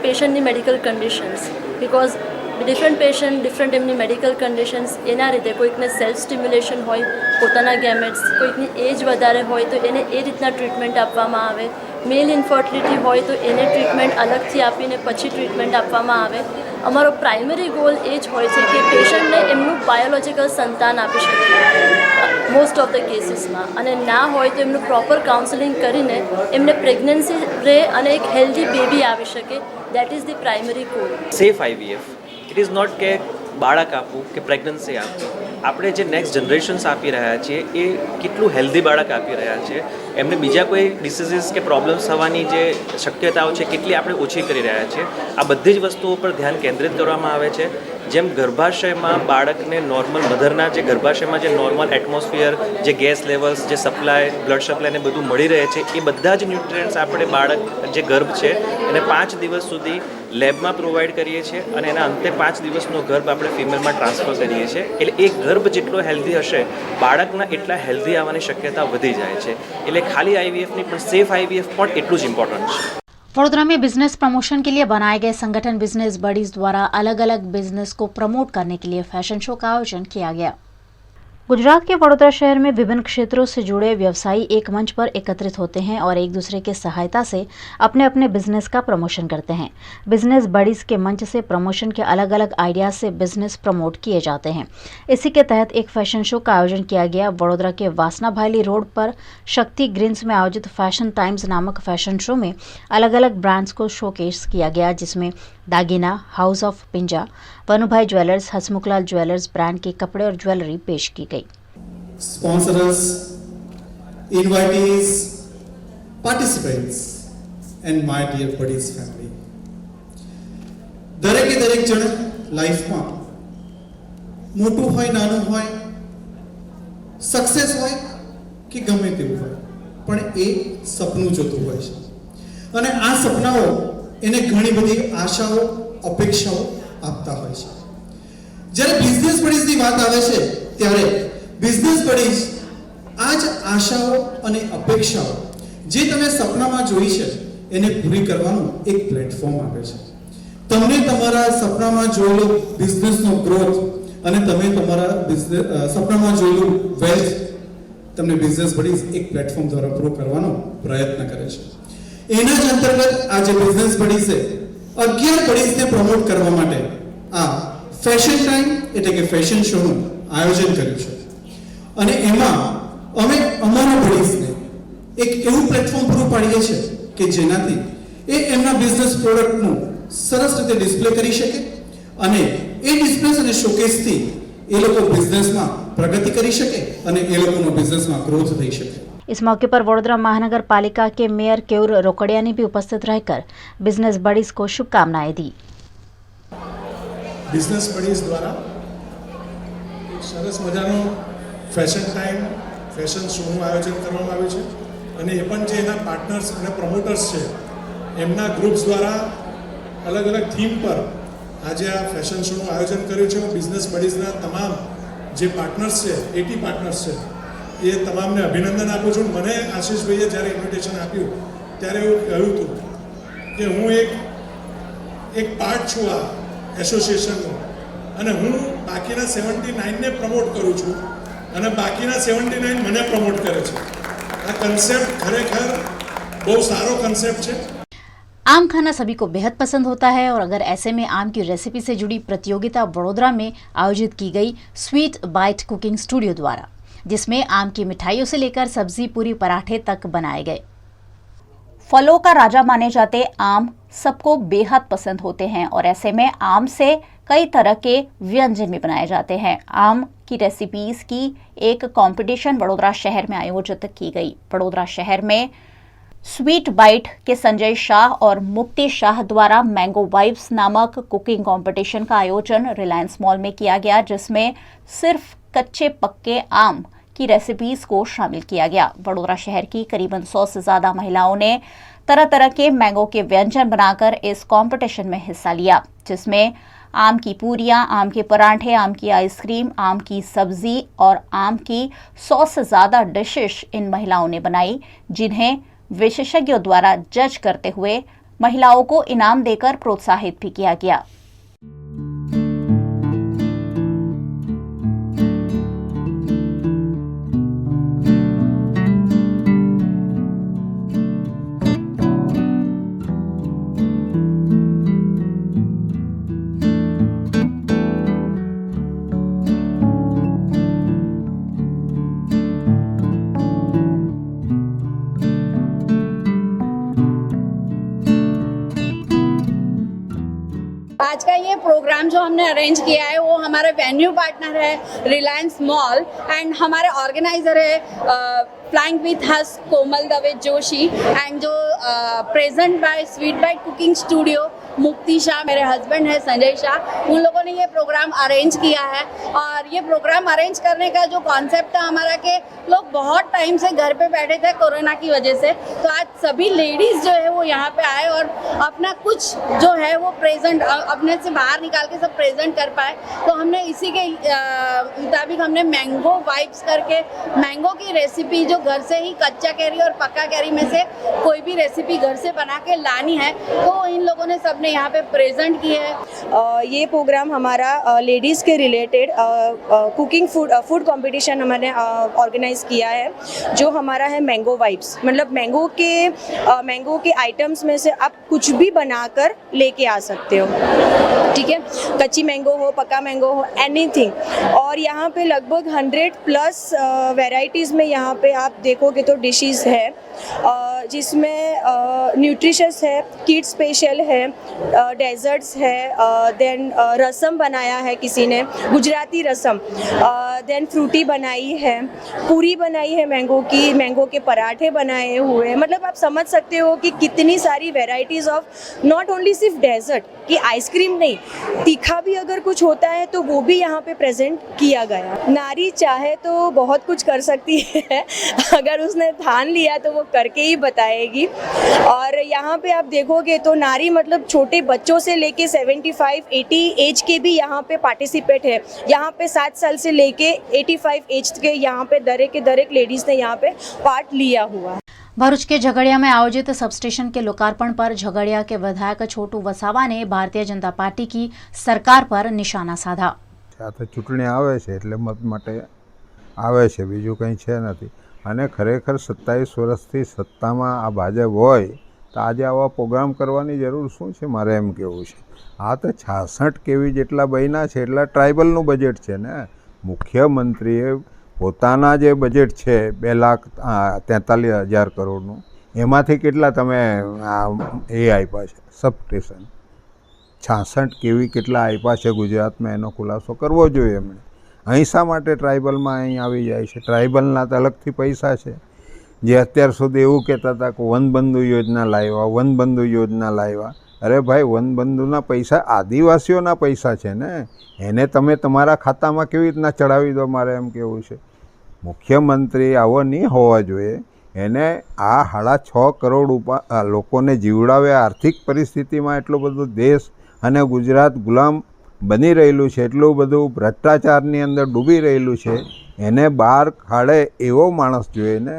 પેશન્ટની medical conditions, because different patient different એમની મેડિકલ કન્ડિશન્સ એના રીતે કોઈકને સેલ્ફ સ્ટિમ્યુલેશન હોય, પોતાના ગેમેટ્સ, કોઈકની એજ વધારે હોય તો એને એ રીતના ટ્રીટમેન્ટ આપવામાં આવે, મેલ ઇન્ફર્ટિલિટી હોય તો એને ટ્રીટમેન્ટ અલગથી આપીને પછી ટ્રીટમેન્ટ આપવામાં આવે। અમારો પ્રાઇમરી ગોલ એ જ હોય છે કે પેશન્ટને એમનું બાયોલોજિકલ સંતાન આપી શકીએ મોસ્ટ ઓફ ધ કેસીસમાં, અને ના હોય તો એમનું પ્રોપર કાઉન્સેલિંગ કરીને એમને પ્રેગ્નન્સી રહે અને એક હેલ્ધી બેબી આવી શકે। That is the primary goal. Safe IVF it is not કે બાળક આપવું કે પ્રેગ્નન્સી આપવું, આપણે જે નેક્સ્ટ જનરેશન્સ આપી રહ્યા છીએ એ કેટલું હેલ્ધી બાળક આપી રહ્યા છીએ, એમને બીજા કોઈ ડિસીઝીસ કે પ્રોબ્લેમ્સ થવાની જે શક્યતાઓ છે કેટલી આપણે ઓછી કરી રહ્યા છીએ। આ બધી જ વસ્તુઓ પર ધ્યાન કેન્દ્રિત કરવામાં આવે છે। જેમ ગર્ભાશયમાં બાળકને નોર્મલ મધરના જે ગર્ભાશયમાં જે નોર્મલ એટમોસ્ફિયર, જે ગેસ લેવલ્સ, જે સપ્લાય, બ્લડ સપ્લાયને બધું મળી રહે છે, એ બધા જ ન્યુટ્રિયન્ટ્સ આપણે બાળક જે ગર્ભ છે એને 5 દિવસ સુધી લેબમાં પ્રોવાઈડ કરીએ છીએ અને એના અંતે 5 દિવસનો ગર્ભ આપણે ફિમેલમાં ટ્રાન્સફર કરીએ છીએ। એટલે એ ગર્ભ જેટલો હેલ્ધી હશે બાળકના એટલા હેલ્ધી આવવાની શક્યતા વધી જાય છે। એટલે ખાલી IVF નહીં પણ સેફ IVF પણ એટલું જ ઇમ્પોર્ટન્ટ છે। वडोदरा में बिजनेस प्रमोशन के लिए बनाए गए संगठन बिजनेस बडीज द्वारा अलग अलग बिजनेस को प्रमोट करने के लिए फैशन शो का आयोजन किया गया। गुजरात के वडोदरा शहर में विभिन्न क्षेत्रों से जुड़े व्यवसायी एक मंच पर एकत्रित होते हैं और एक दूसरे की सहायता से अपने अपने बिजनेस का प्रमोशन करते हैं। बिजनेस बडीज के मंच से प्रमोशन के अलग अलग आइडिया से बिजनेस प्रमोट किए जाते हैं। इसी के तहत एक फैशन शो का आयोजन किया गया। वडोदरा के वासना भाईली रोड पर शक्ति ग्रीन्स में आयोजित फैशन टाइम्स नामक फैशन शो में अलग अलग ब्रांड्स को शोकेस किया गया, जिसमें Dagina, house of Pinja, Vanubhai jewellers, Hasmukhlal jewellers brand के कपड़े और ज्वेलरी पेश की गई। Sponsors, invitees, participants, and my dear buddies family. દરેક જણ લાઈફમાં મોટું હોય નાનું હોય, સક્સેસ હોય કે ગમે તેવું હોય, પણ એ સપનું જોતું હોય છે અને આ સપનાઓ એને ઘણી બધી આશાઓ અપેક્ષાઓ આપતા હોય છે। જ્યારે બિઝનેસ બડીઝની વાત આવે છે ત્યારે બિઝનેસ બડીઝ આ જ આશાઓ અને અપેક્ષાઓ જે તમે સપનામાં જોઈ છે એને પૂરી કરવાનું એક પ્લેટફોર્મ આપે છે। તમને તમારા સપનામાં જોયેલો બિઝનેસનો ગ્રોથ અને તમે તમારા સપનામાં જોયેલું વેલ્થ તમને બિઝનેસ બડીઝ એક પ્લેટફોર્મ દ્વારા પૂરો કરવાનો પ્રયત્ન કરે છે। એના જ અંતર્ગત આજે બિઝનેસ બડીઝે 11 બડીઝને પ્રમોટ કરવા માટે આ ફેશન ટાઈમ એટલે કે ફેશન શોનું આયોજન કર્યું છે અને એમાં અમે અમારા બડીઝને એક એવું પ્લેટફોર્મ પૂરું પાડીએ છીએ કે જેનાથી એ એમના બિઝનેસ પ્રોડક્ટનું સરસ રીતે ડિસ્પ્લે કરી શકે અને એ ડિસ્પ્લે અને શોકેસથી એ લોકો બિઝનેસમાં પ્રગતિ કરી શકે અને એ લોકોનો બિઝનેસમાં ગ્રોથ થઈ શકે। इस मौके पर वडोदरा महानगर पालिका के मेयर केयूर रोकड़िया ने भी उपस्थित रहकर बिजनेस बडीज को शुभकामनाएं दी। બિઝનેસ બડીઝ દ્વારા એક સરસ મજાનો ફેશન ટાઈમ ફેશન શોનું આયોજન કરવામાં આવ્યું છે અને એ પણ જે એના પાર્ટનર્સ અને પ્રમોટર્સ છે એમના ગ્રુપ્સ દ્વારા અલગ અલગ થીમ પર આજે આ ફેશન શોનું આયોજન કર્યું છે। હું બિઝનેસ બડીઝના તમામ જે પાર્ટનર્સ છે 80 પાર્ટનર્સ છે એ તમામને અભિનંદન આપું છું। મને આશીષભાઈએ જ્યારે ઇન્વિટેશન આપ્યું ત્યારે એવું કહ્યું હતું કે હું એક પાર્ટ છું આ એસોસિએશનનો અને હું બાકીના 79ને પ્રમોટ કરું છું અને બાકીના 79 મને પ્રમોટ કરે છે। આ કન્સેપ્ટ ખરેખર બહુ સારો કન્સેપ્ટ છે। आम खाना सभी को बेहद पसंद होता है और अगर ऐसे में आम की रेसिपी से जुड़ी प्रतियोगिता वडोदरा में आयोजित की गई स्वीट बाइट कुकिंग स्टूडियो द्वारा, जिसमें आम की मिठाइयों से लेकर सब्जी, पूरी, पराठे तक बनाए गए। फलों का राजा माने जाते आम सबको बेहद पसंद होते हैं और ऐसे में आम से कई तरह के व्यंजन भी बनाए जाते हैं। आम की रेसिपीज की एक कंपटीशन वडोदरा शहर में आयोजित की गई। वडोदरा शहर में स्वीट बाइट के संजय शाह और मुक्ति शाह द्वारा मैंगो वाइब्स नामक कुकिंग कंपटीशन का आयोजन रिलायंस मॉल में किया गया, जिसमें सिर्फ कच्चे पक्के आम की रेसिपीज को शामिल किया गया। वडोदरा शहर की करीबन 100 से ज्यादा महिलाओं ने तरह तरह के मैंगो के व्यंजन बनाकर इस कंपटीशन में हिस्सा लिया, जिसमें आम की पूरियां, आम के पराठे, आम की आइसक्रीम, आम की सब्जी और आम की 100 से ज्यादा डिशेस इन महिलाओं ने बनाई, जिन्हें विशेषज्ञों द्वारा जज करते हुए महिलाओं को इनाम देकर प्रोत्साहित भी किया गया। आज का ये प्रोग्राम जो हमने अरेंज किया है वो हमारे वेन्यू पार्टनर है रिलायंस मॉल एंड हमारे ऑर्गेनाइजर है flying with us Komal Dave Joshi and जो present by sweet bite cooking studio Mukti Shah, मेरे हस्बैंड है संजय शाह, उन लोगों ने ये प्रोग्राम अरेंज किया है। और ये प्रोग्राम अरेंज करने का जो कॉन्सेप्ट था हमारा कि लोग बहुत टाइम से घर पे बैठे थे कोरोना की वजह से, तो आज सभी लेडीज़ जो है वो यहाँ पे आए और अपना कुछ जो है वो प्रेजेंट अपने से बाहर निकाल के सब प्रेजेंट कर पाए। तो हमने इसी के मुताबिक हमने मैंगो वाइब्स करके मैंगो की रेसिपी जो जो घर से ही कच्चा कैरी और पक्का कैरी में से कोई भी रेसिपी घर से बना के लानी है तो इन लोगों ने सबने यहाँ पे प्रेजेंट की है। ये प्रोग्राम हमारा लेडीज़ के रिलेटेड कुकिंग फूड कंपटीशन हमने ऑर्गेनाइज किया है, जो हमारा है मैंगो वाइब्स। मतलब मैंगो के आइटम्स में से आप कुछ भी बनाकर लेके आ सकते हो, ठीक है। कच्ची मैंगो हो, पक्का मैंगो हो, एनीथिंग। और यहाँ पे लगभग 100+ वैरायटीज़ में यहाँ पे आप देखोगे तो डिशेस है, जिसमें न्यूट्रिशियस है, किड स्पेशल है, डेजर्ट्स है, देन रसम बनाया है किसी ने, गुजराती रसम, देन फ्रूटी बनाई है, पूरी बनाई है मैंगो की, मैंगो के पराठे बनाए हुए। मतलब आप समझ सकते हो कि कितनी सारी वैरायटीज़ ऑफ, नॉट ओनली सिर्फ डेजर्ट कि आइसक्रीम नहीं, तीखा भी अगर कुछ होता है तो वो भी यहाँ पे प्रेजेंट किया गया। नारी चाहे तो बहुत कुछ कर सकती है, अगर उसने ठान लिया तो वो करके ही बताएगी। और यहाँ पे आप देखोगे तो नारी मतलब छोटे बच्चों से लेके 75-80 एज के भी यहाँ पे पार्टिसिपेट है। यहाँ पे 7 साल से लेके 85 एज के यहाँ पे दरेक लेडीज़ ने यहाँ पे पार्ट लिया हुआ है। भरूच के झगड़िया में आयोजित सबस्टेशन के लोकार्पण पर झगड़िया के विधायक छोटू वसावा ने भारतीय जनता पार्टी की सरकार पर निशाना साधा। चूंटणी आवे छे એટલે મત માટે આવે છે, બીજું કંઈ છે નથી। અને ખરેખર 27 વર્ષથી સત્તામાં આ ભાજપ હોય તો આજે આવા પ્રોગ્રામ કરવાની જરૂર શું છે, મારે એમ કહેવું છે। આ તો 66 કેવી જેટલા બન્યા છે એટલા ટ્રાઇબલનું બજેટ છે ને। મુખ્યમંત્રીએ પોતાના જે બજેટ છે 2,43,000 કરોડનું, એમાંથી કેટલા તમે એ આપ્યા છે સબસ્ટેશન? 66 કેવી કેટલા આપ્યા છે ગુજરાતમાં, એનો ખુલાસો કરવો જોઈએ એમણે। અહીં શા માટે ટ્રાઇબલમાં અહીં આવી જાય છે? ટ્રાઇબલના તો અલગથી પૈસા છે, જે અત્યાર સુધી એવું કહેતા હતા કે વનબંધુ યોજના લાવ્યા। અરે ભાઈ, વનબંધુના પૈસા આદિવાસીઓના પૈસા છે ને, એને તમે તમારા ખાતામાં કેવી રીતના ચડાવી દો, મારે એમ કહેવું છે। મુખ્યમંત્રી આવો નહીં હોવા જોઈએ। એને આ 6.5 કરોડ લોકોને જીવડાવે, આર્થિક પરિસ્થિતિમાં એટલો બધો દેશ અને ગુજરાત ગુલામ બની રહેલું છે, એટલું બધું ભ્રષ્ટાચારની અંદર ડૂબી રહેલું છે, એને બહાર કાઢે એવો માણસ જોઈએ ને।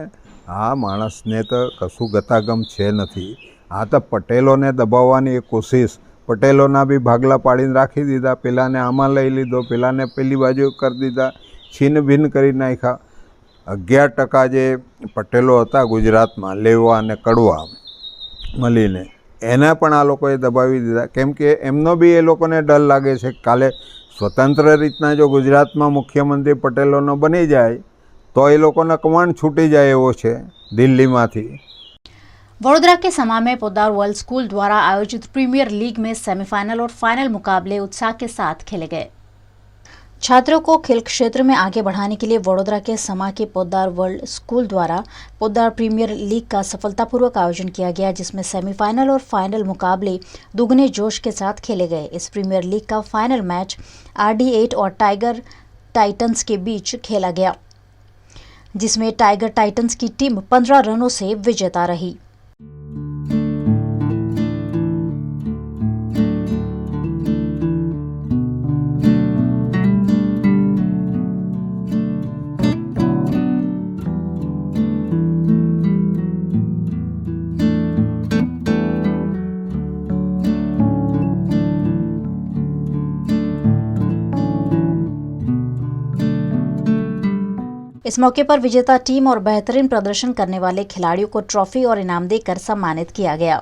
આ માણસને તો કશું ગતાગમ છે નથી। આ તો પટેલોને દબાવવાની એક કોશિશ, પટેલોના બી ભાગલા પાડીને રાખી દીધા, પેલાને આમાં લઈ લીધો, પેલાને પેલી બાજુ કરી દીધા, છીન ભિન્ન કરી નાખ્યા। 11% જે પટેલો હતા ગુજરાતમાં, લેવા અને કડવા મળીને, એને પણ આ લોકોએ દબાવી દીધા। કેમ કે એમનો બી એ લોકોને ડર લાગે છે કાલે સ્વતંત્ર રીતના જો ગુજરાતમાં મુખ્યમંત્રી પટેલોનો બની જાય તો એ લોકોને કમાન્ડ છૂટી જાય એવો છે દિલ્હીમાંથી। वडोदरा के समा में पोद्दार वर्ल्ड स्कूल द्वारा आयोजित प्रीमियर लीग में सेमीफाइनल और फाइनल मुकाबले उत्साह के साथ खेले गए। छात्रों को खेल क्षेत्र में आगे बढ़ाने के लिए वडोदरा के समा के पोद्दार वर्ल्ड स्कूल द्वारा पोद्दार प्रीमियर लीग का सफलतापूर्वक आयोजन किया गया, जिसमें सेमीफाइनल और फाइनल मुकाबले दुगने जोश के साथ खेले गए। इस प्रीमियर लीग का फाइनल मैच RD8 और टाइगर टाइटंस के बीच खेला गया, जिसमें टाइगर टाइटंस की टीम 15 रनों से विजेता रही। इस मौके पर विजेता टीम और बेहतरीन प्रदर्शन करने वाले खिलाड़ियों को ट्रॉफी और इनाम देकर सम्मानित किया गया।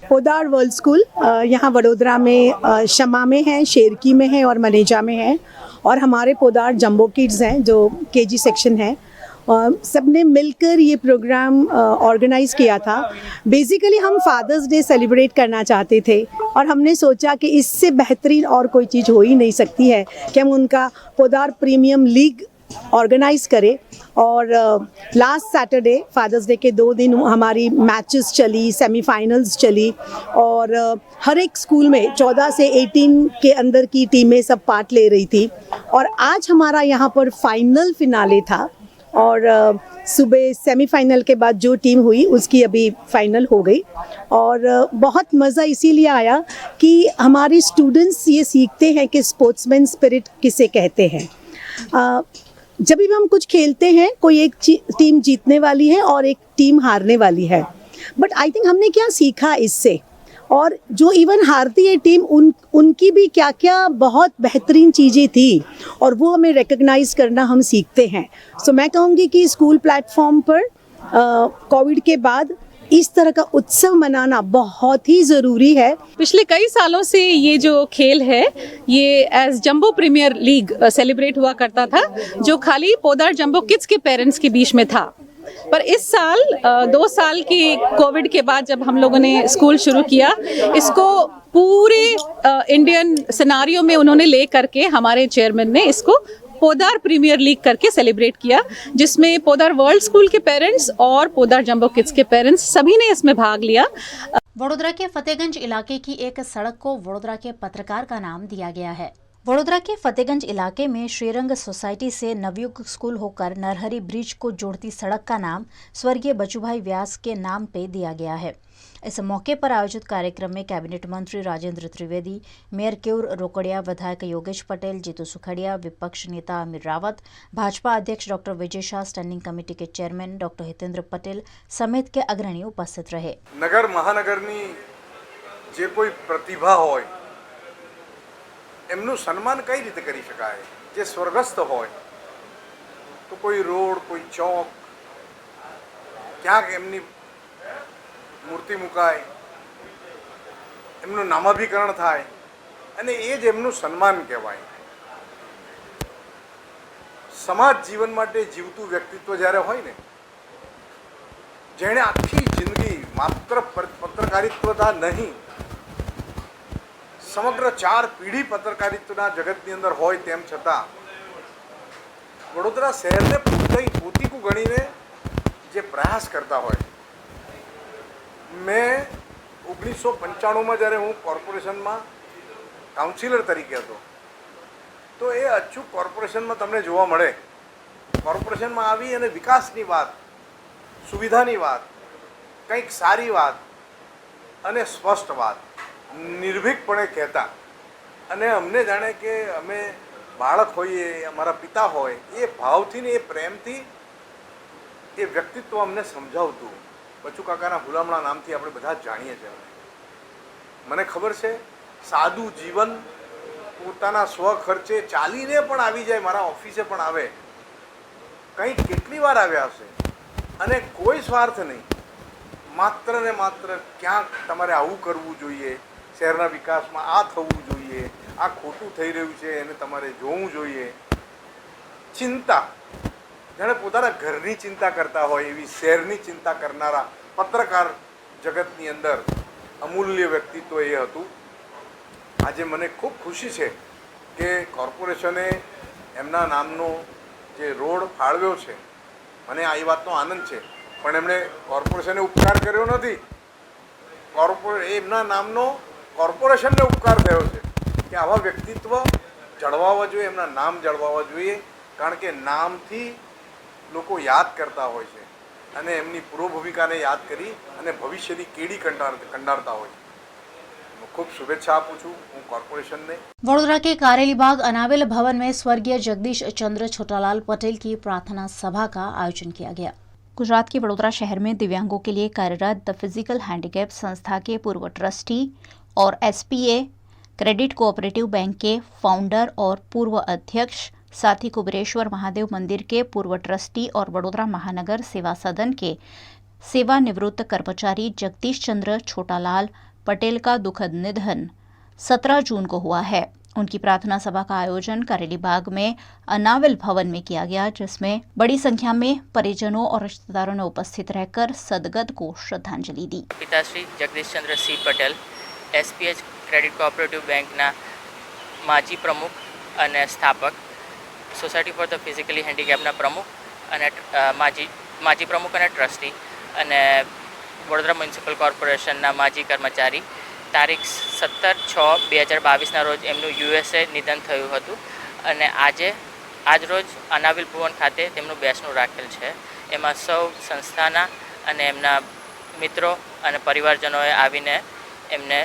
पोद्दार वर्ल्ड स्कूल यहाँ वडोदरा में शमा में है, शेरकी में है और मनेजा में है, और हमारे पोद्दार जंबो किड्स हैं जो KG सेक्शन है। सब ने मिलकर ये प्रोग्राम ऑर्गेनाइज़ किया था। बेसिकली हम फादर्स डे सेलिब्रेट करना चाहते थे और हमने सोचा कि इससे बेहतरीन और कोई चीज़ हो ही नहीं सकती है कि हम उनका पोद्दार प्रीमियम लीग ऑर्गेनाइज करें। और लास्ट सैटरडे फादर्स डे के 2 दिन हमारी मैचेस चली, सेमीफाइनल्स चली, और हर एक स्कूल में 14 से 18 के अंदर की टीमें सब पार्ट ले रही थी। और आज हमारा यहाँ पर फाइनल फिनाले था, और सुबह सेमीफाइनल के बाद जो टीम हुई उसकी अभी फाइनल हो गई। और बहुत मज़ा इसीलिए आया कि हमारे स्टूडेंट्स ये सीखते हैं कि स्पोर्ट्समैन स्पिरिट किसे कहते हैं। जब भी हम कुछ खेलते हैं कोई एक टीम जीतने वाली है और एक टीम हारने वाली है, बट आई थिंक हमने क्या सीखा इससे, और जो इवन हारती है टीम उनकी भी क्या क्या बहुत बेहतरीन चीज़ें थी और वो हमें रिकग्नाइज करना हम सीखते हैं। सो मैं कहूँगी कि स्कूल प्लेटफॉर्म पर कोविड के बाद इस तरह का उत्सव मनाना बहुत ही ज़रूरी है। पिछले कई सालों से ये जो खेल है ये as jumbo premier league celebrate हुआ करता था, जो खाली पोदार जंबो किड्स के पेरेंट्स के बीच में था। पर इस साल 2 साल की कोविड के बाद जब हम लोगों ने स्कूल शुरू किया, इसको पूरे इंडियन सिनारियो में उन्होंने ले करके हमारे चेयरमैन ने इसको पोदार प्रीमियर लीग करके सेलिब्रेट किया, जिसमें पोदार वर्ल्ड स्कूल के पेरेंट्स और पोदार जंबो किड्स के पेरेंट्स सभी ने इसमें भाग लिया। वडोदरा के फतेहगंज इलाके की एक सड़क को वडोदरा के पत्रकार का नाम दिया गया है। वडोदरा के फतेहगंज इलाके में श्रीरंग सोसाइटी से नवयुग स्कूल होकर नरहरी ब्रिज को जोड़ती सड़क का नाम स्वर्गीय बचूभाई व्यास के नाम पे दिया गया है। इस मौके पर आयोजित कार्यक्रम में कैबिनेट मंत्री राजेंद्र त्रिवेदी, मेयर केयूर रोकड़िया, विधायक योगेश पटेल, जीतू सुखड़िया, विपक्ष नेता आमिर रावत, भाजपा अध्यक्ष doctor Vijay Shah, standing committee के चेयरमैन डॉक्टर हितेंद्र पटेल समेत के अग्रणी उपस्थित रहे। नगर महानगरनी जे कोई प्रतिभा होय એમનું સન્માન કઈ રીતે કરી શકાય? જે સ્વર્ગસ્થ હોય તો કોઈ રોડ, કોઈ ચોક, ક્યાંક એમની મૂર્તિ મુકાય, એમનું નામાભિકરણ થાય અને એ જ એમનું સન્માન કહેવાય. સમાજ જીવન માટે જીવતું વ્યક્તિત્વ જ્યારે હોય ને, જેણે આખી જિંદગી માત્ર પત્રકારિત્વતા નહીં, સમગ્ર 4 પેઢી પત્રકારિત્વના જગતની અંદર હોય તેમ છતાં વડોદરા શહેરને પોતીકું ગણીને જે પ્રયાસ કરતા હોય. મેં 1995માં જ્યારે હું કોર્પોરેશનમાં કાઉન્સિલર તરીકે હતો તો એ અચૂક કોર્પોરેશનમાં તમને જોવા મળે. કોર્પોરેશનમાં આવી અને વિકાસની વાત, સુવિધાની વાત, કંઈક સારી વાત અને સ્પષ્ટ વાત નિર્ભીકપણે કહેતા, અને અમને જાણે કે અમે બાળક હોઈએ, અમારા પિતા હોય, એ ભાવથી ને એ પ્રેમથી એ વ્યક્તિત્વ અમને સમજાવતું. બચુ કાકાના હુલામણા નામથી આપણે બધા જ જાણીએ છીએ. મને ખબર છે સાદું જીવન, પોતાના સ્વખર્ચે ચાલીને પણ આવી જાય, મારા ઓફિસે પણ આવે, કંઈક કેટલી વાર આવ્યા હશે, અને કોઈ સ્વાર્થ નહીં, માત્ર ને માત્ર ક્યાંક તમારે આવું કરવું જોઈએ, શહેરના વિકાસમાં આ થવું જોઈએ, આ ખોટું થઈ રહ્યું છે એને તમારે જોવું જોઈએ. ચિંતા, જાણે પોતાના ઘરની ચિંતા કરતા હોય એવી શહેરની ચિંતા કરનારા પત્રકાર જગતની અંદર અમૂલ્ય વ્યક્તિત્વ એ હતું. આજે મને ખૂબ ખુશી છે કે કોર્પોરેશને એમના નામનો જે રોડ ફાળવ્યો છે, મને આ વાતનો આનંદ છે, પણ એમણે કોર્પોરેશને ઉપકાર કર્યો નથી. એમના નામનો કોર્પોરેશનને ઉપકાર થયો છે કે આવા વ્યક્તિત્વ જળવાવા જોઈએ, એમના નામ જળવાવા જોઈએ, કારણ કે નામથી લોકો યાદ કરતા હોય છે અને એમની પૂર્વ ભૂમિકાને યાદ કરી અને ભવિષ્યની કેડી કંડારતા હોય છે. खूब शुभेच्छा આપું છું હું કોર્પોરેશનને। वडोदरा के कारेली बाग अनाविल भवन में स्वर्गीय जगदीश चंद्र छोटालाल पटेल की प्रार्थना सभा का आयोजन किया गया। गुजरात के वडोदरा शहर में दिव्यांगों के लिए कार्यरत द फिजिकल हैंडीकैप संस्था के पूर्व ट्रस्टी और SPA क्रेडिट कोऑपरेटिव बैंक के फाउंडर और पूर्व अध्यक्ष, साथ ही कुबेरेश्वर महादेव मंदिर के पूर्व ट्रस्टी और वडोदरा महानगर सेवा सदन के सेवानिवृत्त कर्मचारी जगदीश चंद्र छोटालाल पटेल का दुखद निधन 17 जून को हुआ है। उनकी प्रार्थना सभा का आयोजन करेली बाग में अनाविल भवन में किया गया, जिसमें बड़ी संख्या में परिजनों और रिश्तेदारों ने उपस्थित रहकर सदगत को श्रद्धांजलि दी। पिताश्री जगदीश चंद्र सी पटेल SPH क्रेडिट कोऑपरेटिव બેંકના માજી પ્રમુખ અને સ્થાપક, સોસાયટી ફોર ધ ફિઝિકલી હેન્ડીકેપના પ્રમુખ અને માજી પ્રમુખ અને ટ્રસ્ટી અને વડોદરા મ્યુનિસિપલ કોર્પોરેશનના માજી કર્મચારી। તારીખ 17/6/2022ના રોજ એમનું USA નિધન થયું હતું અને આજ રોજ અનાવિલ ભુવન ખાતે તેમનું બેસણું રાખેલ છે। એમાં સૌ સંસ્થાના અને એમના મિત્રો અને પરિવારજનોએ આવીને એમને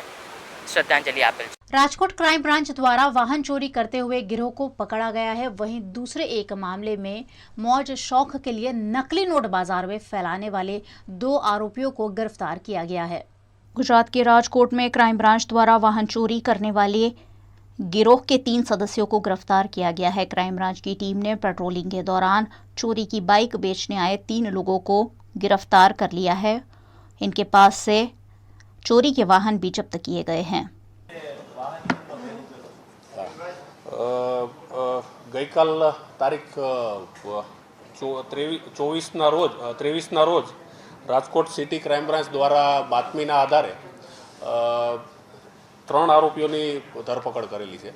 શ્રદ્ધાંજલિ આપેલ છે। राजकोट क्राइम ब्रांच द्वारा वाहन चोरी करते हुए गिरोह को पकड़ा गया है। वहीं दूसरे एक मामले में मौज शौक के लिए नकली नोट बाजार में फैलाने वाले 2 आरोपियों को गिरफ्तार किया गया है। गुजरात के राजकोट में क्राइम ब्रांच द्वारा वाहन चोरी करने वाले गिरोह के 3 सदस्यों को गिरफ्तार किया गया है। क्राइम ब्रांच की टीम ने पेट्रोलिंग के दौरान चोरी की बाइक बेचने आए 3 लोगों को गिरफ्तार कर लिया है। इनके पास से चोरी के वाहन भी जब्त किए गए हैं। ગઈકાલ તારીખ 23ના રોજ રાજકોટ સિટી ક્રાઇમ બ્રાન્ચ દ્વારા બાતમીના આધારે 3 આરોપીઓની ધરપકડ કરેલી છે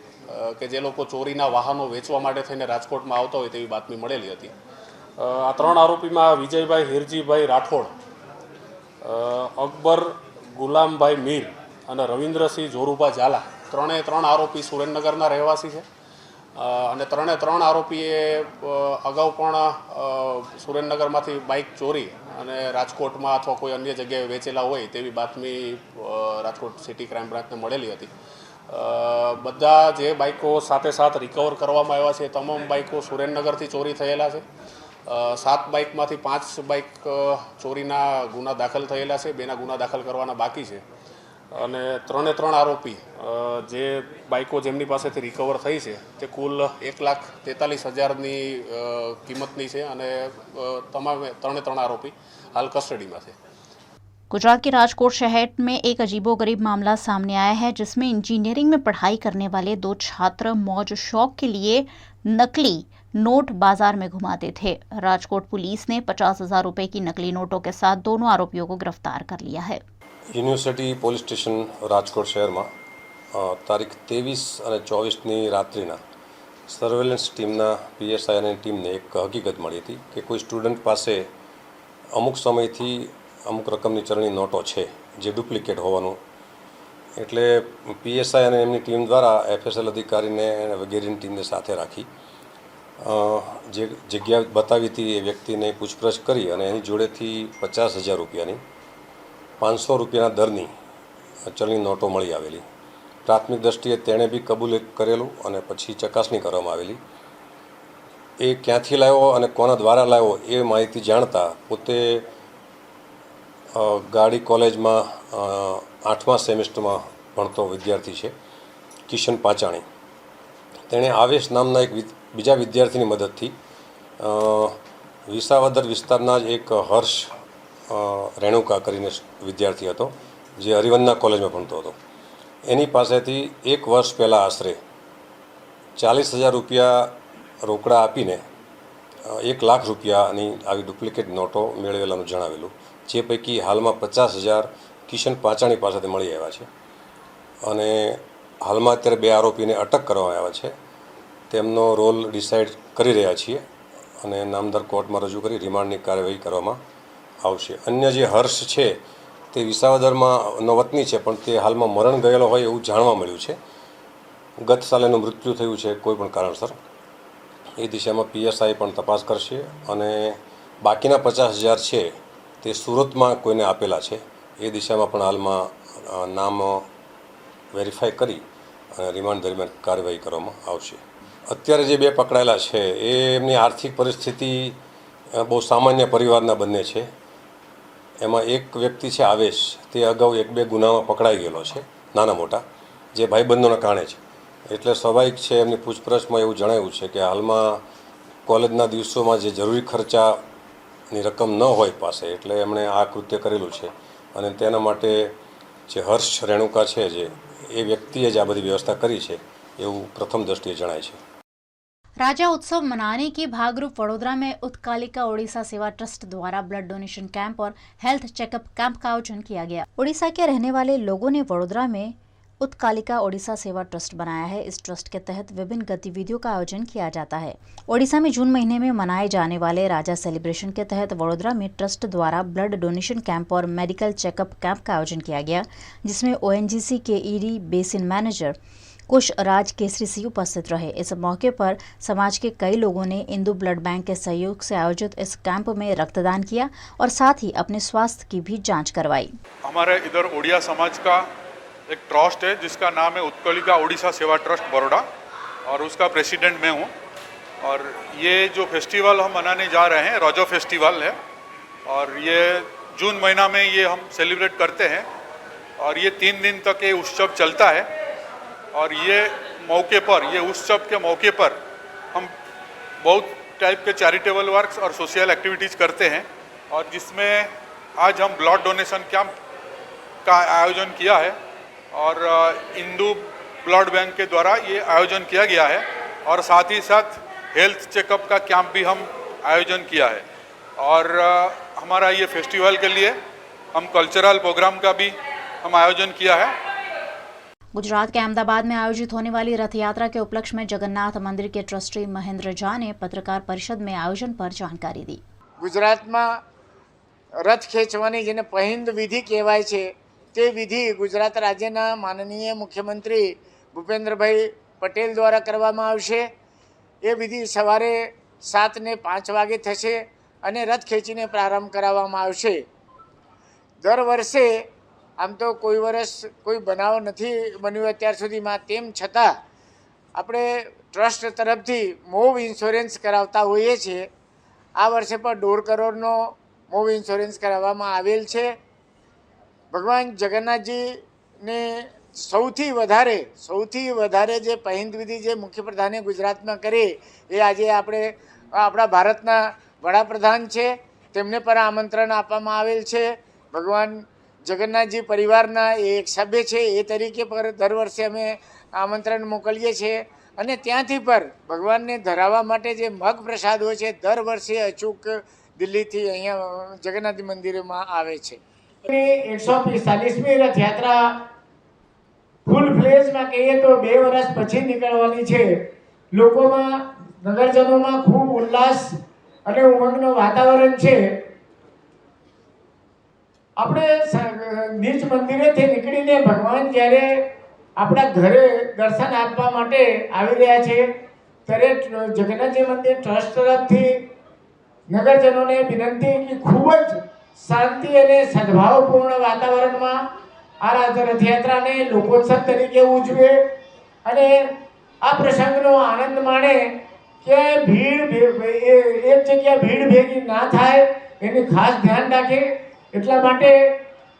કે જે લોકો ચોરીના વાહનો વેચવા માટે થઈને રાજકોટમાં આવતા હોય તેવી બાતમી મળેલી હતી। આ 3 આરોપીમાં વિજયભાઈ હિરજીભાઈ રાઠોડ, અકબર ગુલામભાઈ મીર અને રવિન્દ્રસિંહ જોરુભા ઝાલા, 3 આરોપી સુરેન્દ્રનગરના રહેવાસી છે અને 3 આરોપીએ અગાઉ પણ સુરેન્દ્રનગરમાંથી બાઇક ચોરી અને રાજકોટમાં અથવા કોઈ અન્ય જગ્યાએ વેચેલા હોય તેવી બાતમી રાજકોટ સિટી ક્રાઇમ બ્રાન્ચને મળેલી હતી। બધા જે બાઇકો સાથે સાથ રિકવર કરવામાં આવ્યા છે તમામ બાઇકો સુરેન્દ્રનગરથી ચોરી થયેલા છે। 7 બાઇકમાંથી 5 બાઇક ચોરીના ગુના દાખલ થયેલા છે, 2ના ગુના દાખલ કરવાના બાકી છે અને 3 આરોપી જે બાઇકો જેમની પાસેથી રિકવર થઈ છે તે કુલ 1,43,000ની કિંમતની છે અને તમામ 3 આરોપી हाल कस्टडी में थे। गुजरात के राजकोट शहर में एक अजीबोगरीब मामला सामने आया है, जिसमें इंजीनियरिंग में पढ़ाई करने वाले 2 छात्र मौज शौक के लिए नकली नोट बाजार में घुमाते थे। राजकोट पुलिस ने 50,000 रुपए की नकली नोटों के साथ दोनों आरोपियों को गिरफ्तार कर लिया है। યુનિવર્સિટી પોલીસ સ્ટેશન રાજકોટ શહેરમાં તારીખ 23 અને 24ની રાત્રિના સર્વેલન્સ ટીમના PSI અને ટીમને એક હકીકત મળી હતી કે કોઈ સ્ટુડન્ટ પાસે અમુક સમયથી અમુક રકમની ચલણી નોટો છે જે ડુપ્લિકેટ હોવાનું, એટલે PSI અને એમની ટીમ દ્વારા FSL અધિકારીને વગેરેની ટીમને સાથે રાખી જે જગ્યા બતાવી હતી એ વ્યક્તિને પૂછપરછ કરી અને એની જોડેથી 50,000 રૂપિયાની 500 રૂપિયાના દરની ચલણી નોટો મળી આવેલી। પ્રાથમિક દ્રષ્ટિએ તેણે બી કબૂલ કરેલું અને પછી ચકાસણી કરવામાં આવેલી। એ ક્યાંથી લાવ્યો અને કોના દ્વારા લાવ્યો એ માહિતી જાણતા પોતે ગાડી કોલેજમાં 8મા સેમેસ્ટરમાં ભણતો વિદ્યાર્થી છે કિશન પાચાણી, તેણે આવેશ નામના એક બીજા વિદ્યાર્થીની મદદથી વિસાવદર વિસ્તારના જ એક હર્ષ રેણુકા કરીને વિદ્યાર્થી હતો જે હરિવંદના કોલેજમાં ભણતો હતો, એની પાસેથી 1 વર્ષ પહેલાં આશરે 40,000 રૂપિયા રોકડા આપીને 1 લાખ રૂપિયાની આવી ડુપ્લિકેટ નોટો મેળવેલાનું જણાવેલું, જે પૈકી હાલમાં 50,000 કિશન પાચાણી પાસેથી મળી આવ્યા છે અને હાલમાં અત્યારે 2 આરોપીને અટક કરવામાં આવ્યા છે। તેમનો રોલ ડિસાઇડ કરી રહ્યા છીએ અને નામદાર કોર્ટમાં રજૂ કરી રિમાન્ડની કાર્યવાહી કરવામાં આવશે। અન્ય જે હર્ષ છે તે વિસાવદરમાં વતની છે પણ તે હાલમાં મરણ ગયેલો હોય એવું જાણવા મળ્યું છે। ગત સાલે એનું મૃત્યુ થયું છે કોઈ પણ કારણસર। એ દિશામાં PSI પણ તપાસ કરશે અને બાકીના 50,000 છે તે સુરતમાં કોઈને આપેલા છે એ દિશામાં પણ હાલમાં નામ વેરીફાઈ કરી અને રિમાન્ડ દરમિયાન કાર્યવાહી કરવામાં આવશે। અત્યારે જે 2 પકડાયેલા છે એ એમની આર્થિક પરિસ્થિતિ બહુ સામાન્ય પરિવારના બંને છે। એમાં એક વ્યક્તિ છે આવેશ, તે અગાઉ 1-2 ગુનામાં પકડાઈ ગયેલો છે નાના મોટા, જે ભાઈબંધોના કારણે છે, એટલે સ્વાભાવિક છે એમની પૂછપરછમાં એવું જણાવ્યું છે કે હાલમાં કોલેજના દિવસોમાં જે જરૂરી ખર્ચાની રકમ ન હોય પાસે એટલે એમણે આ કૃત્ય કરેલું છે અને તેના માટે જે હર્ષ રેણુકા છે જે એ વ્યક્તિએ જ આ બધી વ્યવસ્થા કરી છે એવું પ્રથમ દ્રષ્ટિએ જણાય છે। राजा उत्सव मनाने के भागरूप वडोदरा में उत्कालिका ओडिशा सेवा ट्रस्ट द्वारा ब्लड डोनेशन कैंप और हेल्थ चेकअप कैंप का आयोजन किया गया। ओडिशा के रहने वाले लोगों ने वडोदरा में उत्कालिका ओडिशा सेवा ट्रस्ट बनाया है। इस ट्रस्ट के तहत विभिन्न गतिविधियों का आयोजन किया जाता है। ओडिशा में जून महीने में मनाए जाने वाले राजा सेलिब्रेशन के तहत वडोदरा में ट्रस्ट द्वारा ब्लड डोनेशन कैंप और मेडिकल चेकअप कैंप का आयोजन किया गया, जिसमें ONGC के ED बेसिन मैनेजर कुश राज केसरी सिंह उपस्थित रहे। इस मौके पर समाज के कई लोगों ने इंदु ब्लड बैंक के सहयोग से आयोजित इस कैंप में रक्तदान किया और साथ ही अपने स्वास्थ्य की भी जांच करवाई। हमारे इधर ओडिया समाज का एक ट्रस्ट है जिसका नाम है उत्कलिका ओडिशा सेवा ट्रस्ट बड़ौदा और उसका प्रेसिडेंट मैं हूँ। और ये जो फेस्टिवल हम मनाने जा रहे हैं रजो फेस्टिवल है और ये जून महीना में ये हम सेलिब्रेट करते हैं और ये 3 दिन तक ये उत्सव चलता है। और ये मौके पर ये उत्सव के मौके पर हम बहुत टाइप के चैरिटेबल वर्क्स और सोशल एक्टिविटीज़ करते हैं और जिसमें आज हम ब्लड डोनेशन कैंप का आयोजन किया है और हिंदू ब्लड बैंक के द्वारा ये आयोजन किया गया है और साथ ही साथ हेल्थ चेकअप का कैंप भी हम आयोजन किया है। और हमारा ये फेस्टिवल के लिए हम कल्चरल प्रोग्राम का भी हम आयोजन किया है। गुजरात के अहमदाबाद में आयोजित होने वाली रथ यात्रा के उपलक्ष्य में जगन्नाथ मंदिर के ट्रस्टी महेंद्र झा ने पत्रकार परिषद में आयोजन पर जानकारी दी। गुजरात में रथ खेचवानी जेने पहिंद विधि कहेवाय छे ते विधि गुजरात राज्यना माननीय मुख्यमंत्री भूपेन्द्रभाई पटेल द्वारा करवामां आवशे। ए विधि सवारे 7 ने 5 वागे थशे अने रथ खेचीने प्रारंभ कराववामां आवशे। दर वर्षे आम तो कोई वर्ष कोई बनाव नहीं बन्यो अत्यार सुधीमां, तेम छतां आपणे ट्रस्ट तरफथी मोव इन्श्योरन्स करावता होईए छीए। आ वर्षे पण 1.5 करोड़नो मोव इन्श्योरन्स कराववामां आवेल छे। भगवान जगन्नाथजी ने सौथी वधारे जे पहिंद विधि जे मुख्य प्रधाने गुजरात में करे ए आजे आपणे आपणा भारतना वडाप्रधान छे तेमने पर आमंत्रण आपवामां आवेल छे। भगवान जगन्नाथजी परिवारना एक सभ्य छे ए तरीके पर दर वर्षे अमे आमंत्रण मोकलीए छे अने त्यांथी पर भगवानने धराववा माटे जे मग प्रसाद होय छे दर वर्षे अचूक दिल्हीथी अहींया जगन्नाथ मंदिरमां आवे छे। 145મી रथ यात्रा फूल फ्लेज में कहिए तो 2 वर्ष पछी निकळवानी छे। लोकोमां नगरजनोमां खूब उल्लास अने उमंगनो वातावरण छे। આપણે નીચ મંદિરેથી નીકળીને ભગવાન જ્યારે આપણા ઘરે દર્શન આપવા માટે આવી રહ્યા છે ત્યારે જગન્નાથજી મંદિર ટ્રસ્ટ તરફથી નગરજનોને વિનંતી કે ખૂબ જ શાંતિ અને સદભાવપૂર્ણ વાતાવરણમાં આ રથયાત્રાને લોકોત્સવ તરીકે ઉજવે અને આ પ્રસંગનો આનંદ માણે કે ભીડ એક જગ્યા ભીડ ભેગી ના થાય એની ખાસ ધ્યાન રાખે। એટલા માટે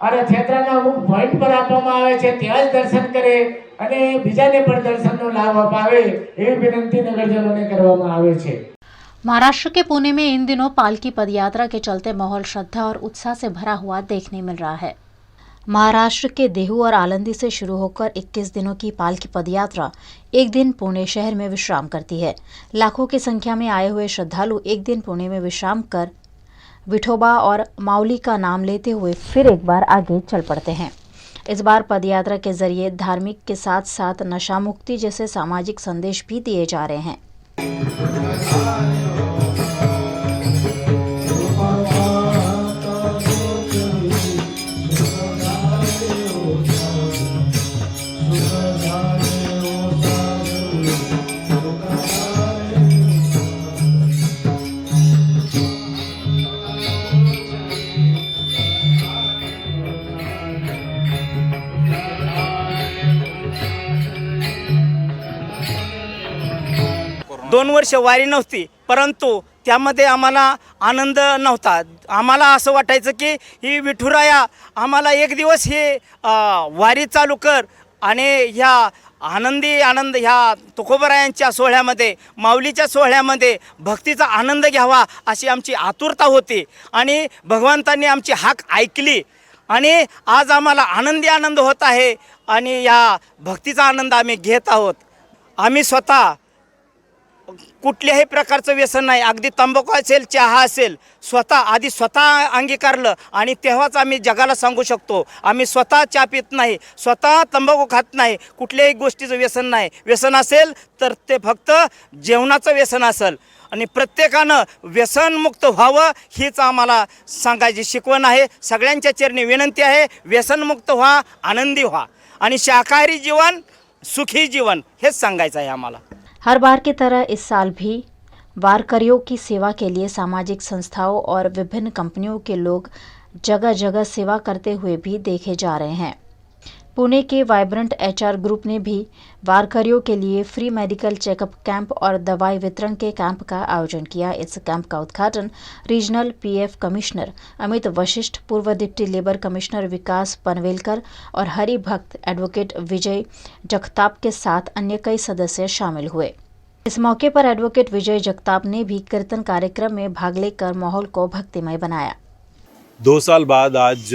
આ રથયાત્રાના અમુક પોઈન્ટ પર આપવામાં આવે છે ત્યાં જ દર્શન કરે અને બીજાને પણ દર્શનનો લાભ અપાવે એવી વિનંતી નગરજનોને કરવામાં આવે છે। महाराष्ट्र के पुणे में इन दिनों पालकी पदयात्रा के चलते माहौल श्रद्धा और उत्साह से भरा हुआ देखने मिल रहा है। महाराष्ट्र के देहू और आलंदी से शुरू होकर 21 दिनों की पालकी पदयात्रा एक दिन पुणे शहर में विश्राम करती है। लाखों की संख्या में आए हुए श्रद्धालु एक दिन पुणे में विश्राम कर विठोबा और माउली का नाम लेते हुए फिर एक बार आगे चल पड़ते हैं। इस बार पदयात्रा के जरिए धार्मिक के साथ साथ नशा मुक्ति जैसे सामाजिक संदेश भी दिए जा रहे हैं। दोन वर्ष वारी नव्हती, परंतु त्यामध्ये आम्हाला आनंद नव्हता। आम्हाला असं वाटायचं की ही विठुराया आम्हाला एक दिवस हे वारी चालू कर आणि ह्या आनंद ह्या तुकोबरायांच्या सोहळ्यामध्ये माऊलीच्या सोहळ्यामध्ये भक्तीचा आनंद घ्यावा अशी आमची आतुरता होती आणि भगवंतांनी आमची हाक ऐकली आणि आज आम्हाला आनंद होत आहे आणि या भक्तीचा आनंद आम्ही घेत आहोत। आम्ही स्वतः कुठल्याही प्रकारचं व्यसन नाही, अगदी तंबाखू असेल चहा असेल स्वतः अंगीकारलं आणि तेव्हाच आम्ही जगाला सांगू शकतो आम्ही स्वतः चहा पित नाही, स्वतः तंबाखू खात नाही, कुठल्याही गोष्टीचं व्यसन नाही। व्यसन असेल तर ते फक्त जेवणाचं व्यसन असेल आणि प्रत्येकानं व्यसनमुक्त व्हावं हीच आम्हाला सांगायची शिकवण आहे। सगळ्यांच्या चरणी विनंती आहे, व्यसनमुक्त व्हा, आनंदी व्हा आणि शाकाहारी जीवन सुखी जीवन हेच सांगायचं आहे आम्हाला। हर बार की तरह इस साल भी वारकरियों की सेवा के लिए सामाजिक संस्थाओं और विभिन्न कंपनियों के लोग जगह जगह सेवा करते हुए भी देखे जा रहे हैं। पुणे के वाइब्रेंट एचआर ग्रुप ने भी वारकरियों के लिए फ्री मेडिकल चेकअप कैंप और दवाई वितरण के कैंप का आयोजन किया। इस कैंप का उद्घाटन regional PF commissioner Amit Vashishtha, पूर्व डिप्टी लेबर कमिश्नर विकास पनवेलकर और हरिभक्त एडवोकेट विजय जगताप के साथ अन्य कई सदस्य शामिल हुए। इस मौके पर एडवोकेट विजय जगताप ने भी कीर्तन कार्यक्रम में भाग लेकर माहौल को भक्तिमय बनाया। 2 साल बाद आज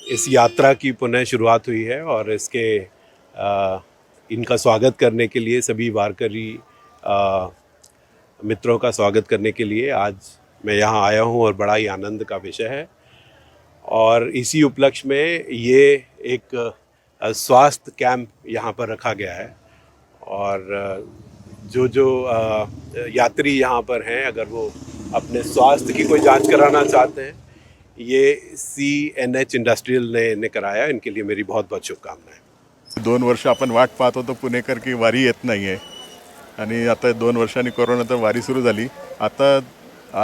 इस यात्रा की पुनः शुरुआत हुई है और इनका स्वागत करने के लिए, सभी वारकरी मित्रों का स्वागत करने के लिए आज मैं यहाँ आया हूँ और बड़ा ही आनंद का विषय है। और इसी उपलक्ष्य में ये एक स्वास्थ्य कैंप यहाँ पर रखा गया है और जो यात्री यहाँ पर हैं, अगर वो अपने स्वास्थ्य की कोई जांच कराना चाहते हैं, ये CNH इंडस्ट्रियल ने कराया। इनके लिए मेरी बहुत बहुत शुभकामनाएं। 2 वर्ष आपण वाट पाहत होतो, पुणेकर की वारी येत नाही आहे आणि आता 2 वर्षांनी कोरोनानंतर वारी सुरू झाली। आता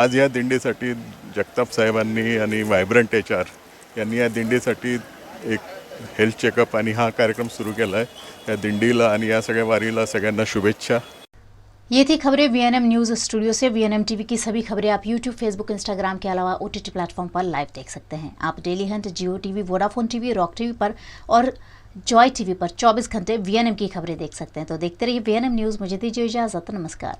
आज या दिंडीसाठी जगताप साहेबांनी आणि वायब्रंट HR यांनी या दिंडीसाठी एक हेल्थ चेकअप आणि हा कार्यक्रम सुरू केला आहे। या दिंडीला आणि या सगळ्या वारीला सगळ्यांना शुभेच्छा। ये थी खबरें VNM न्यूज़ स्टूडियो से। VNM TV की सभी खबरें आप YouTube, Facebook, Instagram के अलावा OTT प्लेटफॉर्म पर लाइव देख सकते हैं। आप डेली हंट, जियो TV, Vodafone TV, rock TV पर और जॉय TV पर 24 घंटे VNM की खबरें देख सकते हैं। तो देखते रहिए VNM न्यूज़। मुझे दीजिए इजाज़त। नमस्कार।